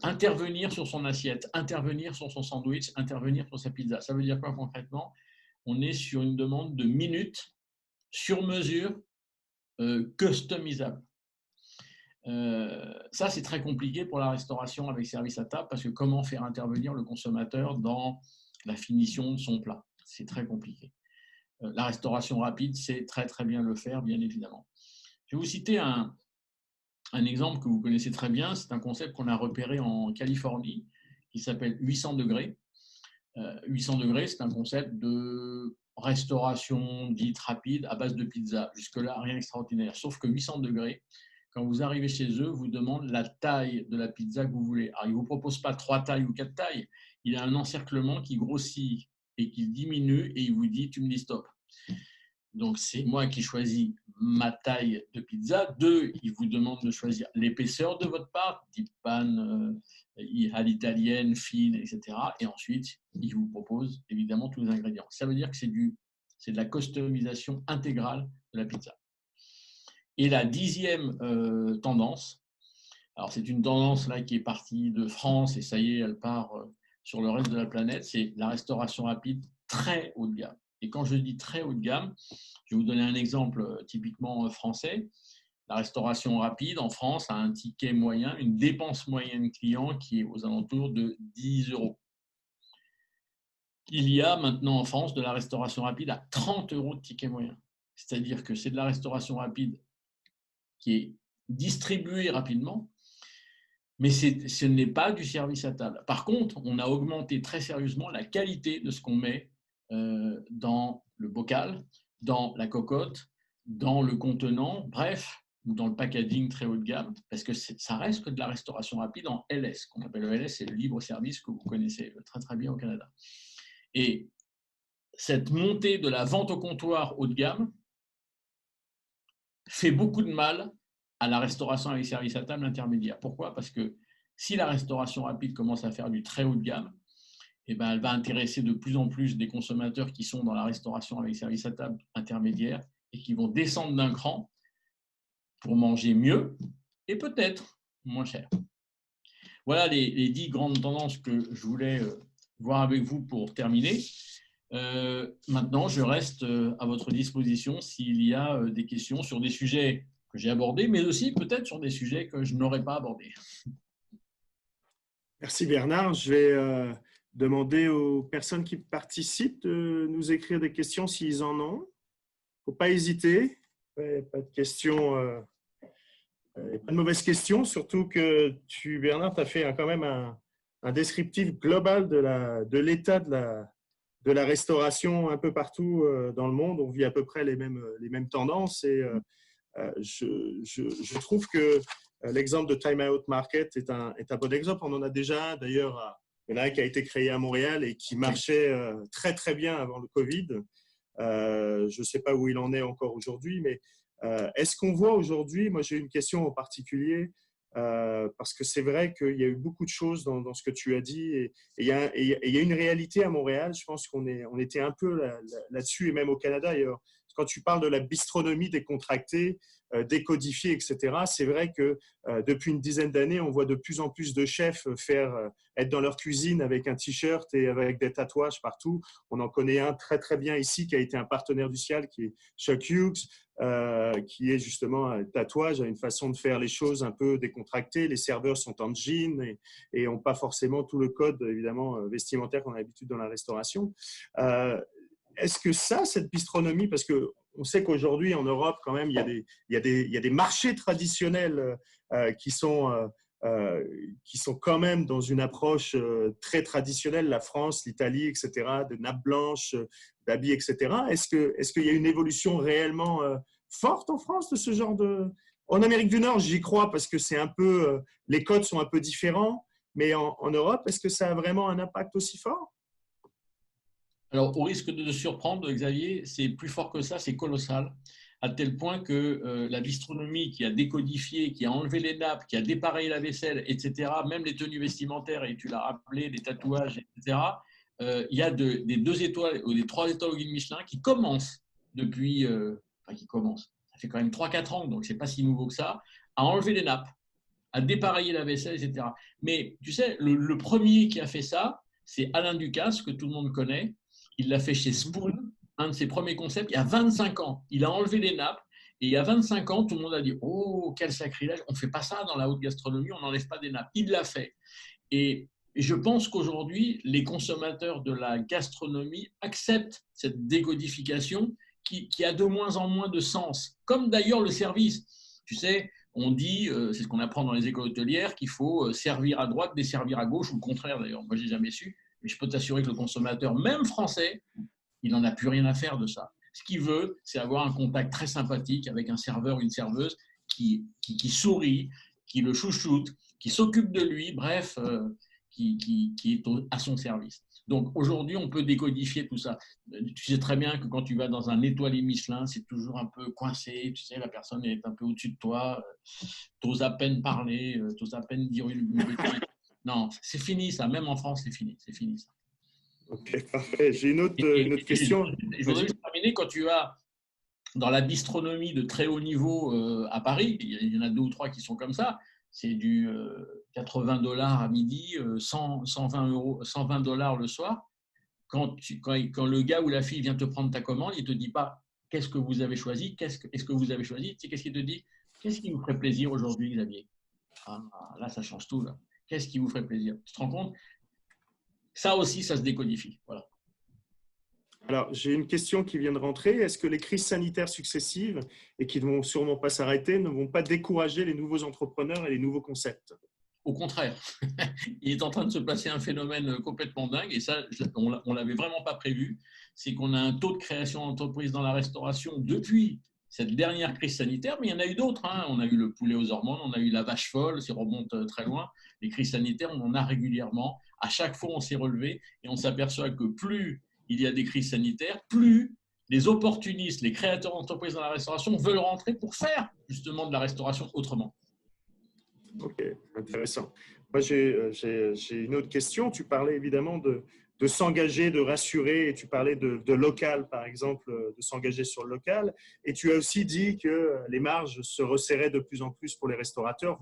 S2: intervenir sur son assiette, intervenir sur son sandwich, intervenir sur sa pizza. Ça veut dire quoi concrètement? On est sur une demande de minutes, sur mesure, customisable. Ça, c'est très compliqué pour la restauration avec service à table parce que comment faire intervenir le consommateur dans la finition de son plat? C'est très compliqué. La restauration rapide, c'est très très bien le faire, bien évidemment. Je vais vous citer un exemple que vous connaissez très bien. C'est un concept qu'on a repéré en Californie qui s'appelle 800 degrés. 800 degrés, c'est un concept de restauration dite rapide à base de pizza. Jusque-là, rien d'extraordinaire. Sauf que 800 degrés, quand vous arrivez chez eux, vous demandent la taille de la pizza que vous voulez. Alors, ils ne vous proposent pas 3 tailles ou 4 tailles. Il a un encerclement qui grossit et qui diminue et il vous dit, tu me dis stop. Donc, c'est moi qui choisis ma taille de pizza. 2, il vous demande de choisir l'épaisseur de votre part, type panne, à l'italienne, fine, etc. Et ensuite, il vous propose évidemment tous les ingrédients. Ça veut dire que c'est de la customisation intégrale de la pizza. Et la 10e tendance, alors c'est une tendance là qui est partie de France et ça y est, elle part sur le reste de la planète, c'est la restauration rapide très haut de gamme. Et quand je dis très haut de gamme, je vais vous donner un exemple typiquement français. La restauration rapide en France a un ticket moyen, une dépense moyenne client qui est aux alentours de 10 €. Il y a maintenant en France de la restauration rapide à 30 € de ticket moyen. C'est-à-dire que c'est de la restauration rapide qui est distribuée rapidement, mais ce n'est pas du service à table. Par contre, on a augmenté très sérieusement la qualité de ce qu'on met dans le bocal, dans la cocotte, dans le contenant, bref, dans le packaging très haut de gamme, parce que ça reste que de la restauration rapide en LS, qu'on appelle le LS, c'est le libre service que vous connaissez très très bien au Canada. Et cette montée de la vente au comptoir haut de gamme fait beaucoup de mal à la restauration avec service à table intermédiaire. Pourquoi? Parce que si la restauration rapide commence à faire du très haut de gamme, eh ben, elle va intéresser de plus en plus des consommateurs qui sont dans la restauration avec service à table intermédiaire et qui vont descendre d'un cran pour manger mieux et peut-être moins cher. Voilà les 10 grandes tendances que je voulais voir avec vous pour terminer. Maintenant, je reste à votre disposition s'il y a des questions sur des sujets que j'ai abordés, mais aussi peut-être sur des sujets que je n'aurais pas abordés.
S1: Merci Bernard. Je vais demander aux personnes qui participent de nous écrire des questions s'ils en ont. Il ne faut pas hésiter. Pas de questions, pas de mauvaises questions, surtout que Bernard, tu as fait quand même un descriptif global de l'état de de la restauration un peu partout dans le monde. On vit à peu près les mêmes tendances et je trouve que l'exemple de Time Out Market est un bon exemple. On en a déjà d'ailleurs, il y en a un qui a été créé à Montréal et qui marchait très très bien avant le Covid. Je ne sais pas où il en est encore aujourd'hui, mais est-ce qu'on voit aujourd'hui, moi j'ai une question en particulier, parce que c'est vrai qu'il y a eu beaucoup de choses dans ce que tu as dit et il y a une réalité à Montréal, je pense on était un peu là-dessus et même au Canada d'ailleurs. Quand tu parles de la bistronomie décontractée, décodifiée, etc., c'est vrai que depuis une dizaine d'années, on voit de plus en plus de chefs être dans leur cuisine avec un t-shirt et avec des tatouages partout. On en connaît un très très bien ici qui a été un partenaire du Cial, qui est Chuck Hughes, qui est justement un tatouage, une façon de faire les choses un peu décontractée. Les serveurs sont en jean et n'ont pas forcément tout le code évidemment vestimentaire qu'on a l'habitude dans la restauration. Est-ce que cette bistronomie, parce qu'on sait qu'aujourd'hui en Europe quand même il y a des marchés traditionnels qui sont quand même dans une approche très traditionnelle, la France, l'Italie, etc., de nappes blanches, d'habits, etc. Est-ce qu'il y a une évolution réellement forte en France de ce genre de… En Amérique du Nord, j'y crois parce que c'est un peu… les codes sont un peu différents, mais en Europe, est-ce que ça a vraiment un impact aussi fort ?
S2: Alors, au risque de te surprendre, Xavier, c'est plus fort que ça, c'est colossal, à tel point que la bistronomie qui a décodifié, qui a enlevé les nappes, qui a dépareillé la vaisselle, etc., même les tenues vestimentaires, et tu l'as rappelé, les tatouages, etc., il y a des 2 étoiles ou des 3 étoiles au guide Michelin qui commencent depuis, qui commencent, ça fait quand même 3-4 ans, donc ce n'est pas si nouveau que ça, à enlever les nappes, à dépareiller la vaisselle, etc. Mais tu sais, le premier qui a fait ça, c'est Alain Ducasse, que tout le monde connaît. Il l'a fait chez Spoon, un de ses premiers concepts, il y a 25 ans. Il a enlevé les nappes et il y a 25 ans, tout le monde a dit « Oh, quel sacrilège, on ne fait pas ça dans la haute gastronomie, on n'enlève pas des nappes. » Il l'a fait. Et je pense qu'aujourd'hui, les consommateurs de la gastronomie acceptent cette décodification qui a de moins en moins de sens, comme d'ailleurs le service. Tu sais, on dit, c'est ce qu'on apprend dans les écoles hôtelières, qu'il faut servir à droite, desservir à gauche, ou le contraire d'ailleurs. Moi, je n'ai jamais su. Mais je peux t'assurer que le consommateur, même français, il n'en a plus rien à faire de ça. Ce qu'il veut, c'est avoir un contact très sympathique avec un serveur ou une serveuse qui sourit, qui le chouchoute, qui s'occupe de lui, bref, qui est à son service. Donc aujourd'hui, on peut décodifier tout ça. Tu sais très bien que quand tu vas dans un étoilé Michelin, c'est toujours un peu coincé. Tu sais, la personne est un peu au-dessus de toi. Tu oses à peine parler, tu oses à peine dire une bêtise. Non, c'est fini ça. Même en France, c'est fini. C'est fini ça.
S1: Ok, parfait. J'ai une autre question.
S2: Je voudrais juste terminer. Quand tu vas dans la bistronomie de très haut niveau à Paris, il y en a 2 ou 3 qui sont comme ça. C'est du $80 à midi, 120 $, le soir. Quand le gars ou la fille vient te prendre ta commande, il ne te dit pas qu'est-ce que vous avez choisi, est-ce que vous avez choisi. Tu sais, qu'est-ce qu'il te dit? Qu'est-ce qui vous ferait plaisir aujourd'hui, Xavier? Là, ça change tout. Là. Qu'est-ce qui vous ferait plaisir? Tu te rends compte? Ça aussi, ça se décodifie. Voilà.
S1: Alors, j'ai une question qui vient de rentrer. Est-ce que les crises sanitaires successives, et qui ne vont sûrement pas s'arrêter, ne vont pas décourager les nouveaux entrepreneurs et les nouveaux concepts?
S2: Au contraire, il est en train de se passer un phénomène complètement dingue, et ça, on ne l'avait vraiment pas prévu. C'est qu'on a un taux de création d'entreprises dans la restauration depuis cette dernière crise sanitaire, mais il y en a eu d'autres. Hein. On a eu le poulet aux hormones, on a eu la vache folle, ça remonte très loin. Les crises sanitaires, on en a régulièrement. À chaque fois, on s'est relevé et on s'aperçoit que plus il y a des crises sanitaires, plus les opportunistes, les créateurs d'entreprises dans la restauration veulent rentrer pour faire justement de la restauration autrement.
S1: Ok, intéressant. Moi, j'ai une autre question. Tu parlais évidemment de s'engager, de rassurer, et tu parlais de local, par exemple, de s'engager sur le local. Et tu as aussi dit que les marges se resserraient de plus en plus pour les restaurateurs,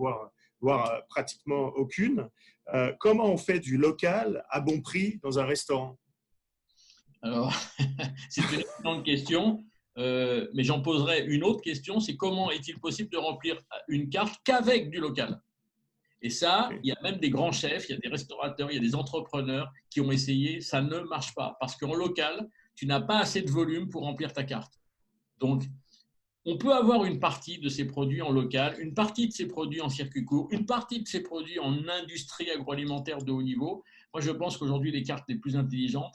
S1: voire pratiquement aucune. Comment on fait du local à bon prix dans un restaurant?
S2: Alors, c'est une excellente question, mais j'en poserai une autre question, c'est comment est-il possible de remplir une carte qu'avec du local? Et ça, il y a même des grands chefs, il y a des restaurateurs, il y a des entrepreneurs qui ont essayé, ça ne marche pas. Parce qu'en local, tu n'as pas assez de volume pour remplir ta carte. Donc, on peut avoir une partie de ces produits en local, une partie de ces produits en circuit court, une partie de ces produits en industrie agroalimentaire de haut niveau. Moi, je pense qu'aujourd'hui, les cartes les plus intelligentes,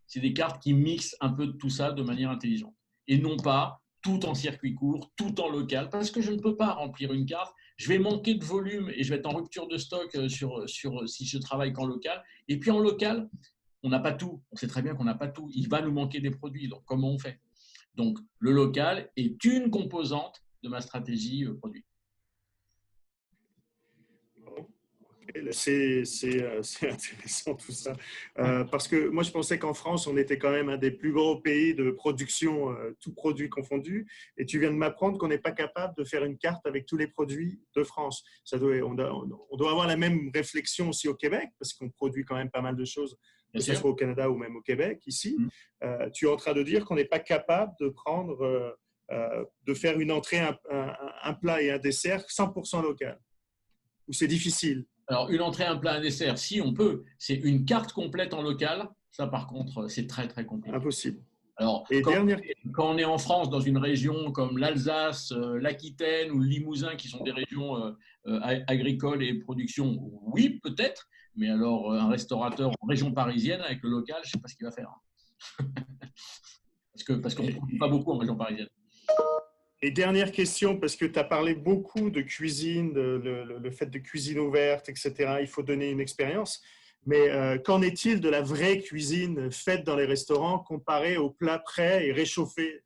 S2: C'est des cartes qui mixent un peu de tout ça de manière intelligente. Et non pas tout en circuit court, tout en local, parce que je ne peux pas remplir une carte. Je vais manquer de volume et je vais être en rupture de stock si je travaille qu'en local. Et puis en local, on n'a pas tout. On sait très bien qu'on n'a pas tout. Il va nous manquer des produits. Donc, comment on fait? Donc, le local est une composante de ma stratégie produit.
S1: C'est intéressant tout ça. Parce que moi, je pensais qu'en France, on était quand même un des plus gros pays de production, tout produit confondu. Et tu viens de m'apprendre qu'on n'est pas capable de faire une carte avec tous les produits de France. On doit avoir la même réflexion aussi au Québec, parce qu'on produit quand même pas mal de choses, que ce soit au Canada ou même au Québec, ici. Tu es en train de dire qu'on n'est pas capable de prendre, de faire une entrée, un plat et un dessert 100% local. Ou c'est difficile?
S2: Alors, une entrée, un plat, un dessert, si on peut. C'est une carte complète en local. Ça, par contre, c'est très, très compliqué.
S1: Impossible.
S2: Alors, quand on est en France, dans une région comme l'Alsace, l'Aquitaine ou le Limousin, qui sont des régions agricoles et production, oui, peut-être. Mais alors, un restaurateur en région parisienne avec le local, je ne sais pas ce qu'il va faire. Parce qu'on ne produit pas beaucoup en région parisienne.
S1: Et dernière question, parce que tu as parlé beaucoup de cuisine, le fait de cuisine ouverte, etc. Il faut donner une expérience. Mais qu'en est-il de la vraie cuisine faite dans les restaurants comparée aux plats prêts et réchauffés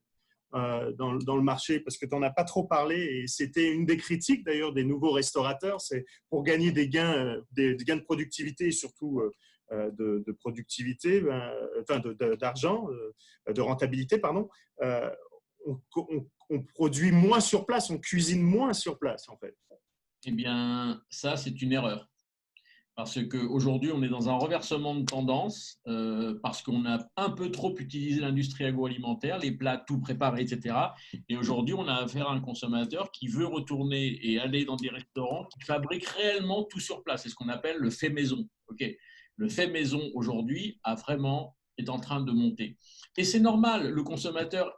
S1: dans le marché? Parce que tu n'en as pas trop parlé et c'était une des critiques d'ailleurs des nouveaux restaurateurs, c'est pour gagner des gains de productivité et surtout de productivité, d'argent, de rentabilité, pardon. On produit moins sur place, on cuisine moins sur place, en fait.
S2: Eh bien, ça, c'est une erreur. Parce qu'aujourd'hui, on est dans un reversement de tendance, parce qu'on a un peu trop utilisé l'industrie agroalimentaire, les plats tout préparés, etc. Et aujourd'hui, on a affaire à un consommateur qui veut retourner et aller dans des restaurants qui fabriquent réellement tout sur place. C'est ce qu'on appelle le fait maison. Okay. Le fait maison, aujourd'hui, est en train de monter. Et c'est normal, le consommateur,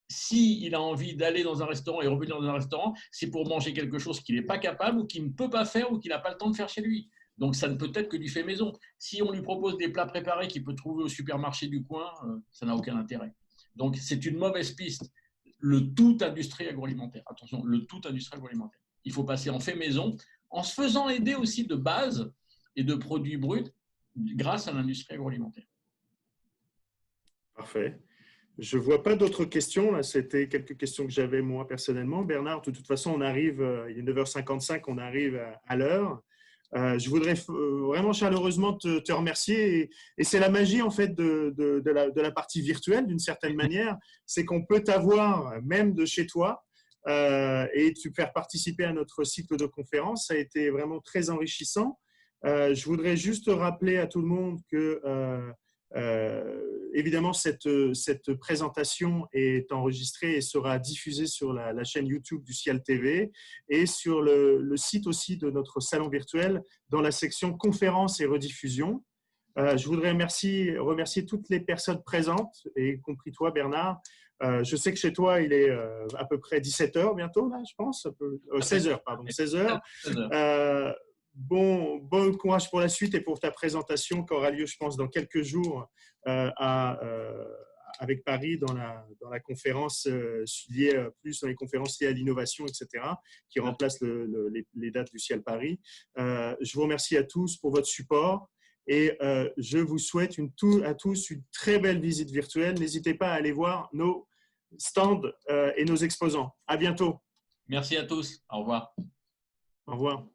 S2: s'il a envie d'aller dans un restaurant et revenir dans un restaurant, c'est pour manger quelque chose qu'il n'est pas capable ou qu'il ne peut pas faire ou qu'il n'a pas le temps de faire chez lui. Donc, ça ne peut être que du fait maison. Si on lui propose des plats préparés qu'il peut trouver au supermarché du coin, ça n'a aucun intérêt. Donc, c'est une mauvaise piste. Le tout industrie agroalimentaire. Attention, le tout industrie agroalimentaire. Il faut passer en fait maison en se faisant aider aussi de base et de produits bruts grâce à l'industrie agroalimentaire.
S1: Parfait. Je ne vois pas d'autres questions. Là, c'était quelques questions que j'avais moi personnellement. Bernard, de toute façon, on arrive, il est 9h55, on arrive à l'heure. Je voudrais vraiment chaleureusement te remercier. Et c'est la magie en fait de la partie virtuelle d'une certaine manière. C'est qu'on peut t'avoir même de chez toi et te faire participer à notre cycle de conférences. Ça a été vraiment très enrichissant. Je voudrais juste rappeler à tout le monde que évidemment, cette présentation est enregistrée et sera diffusée sur la chaîne YouTube du Ciel TV et sur le site aussi de notre salon virtuel dans la section conférences et rediffusion. Je voudrais remercier toutes les personnes présentes, y compris toi, Bernard. Je sais que chez toi, il est à peu près 17h bientôt, là, je pense. 16h, pardon, 16h. Bon courage pour la suite et pour ta présentation qui aura lieu, je pense, dans quelques jours avec Paris dans la conférence liée plus dans les conférences liées à l'innovation, etc., qui remplace les dates du Ciel Paris. Je vous remercie à tous pour votre support et je vous souhaite à tous une très belle visite virtuelle. N'hésitez pas à aller voir nos stands et nos exposants. À bientôt.
S2: Merci à tous. Au revoir.
S1: Au revoir.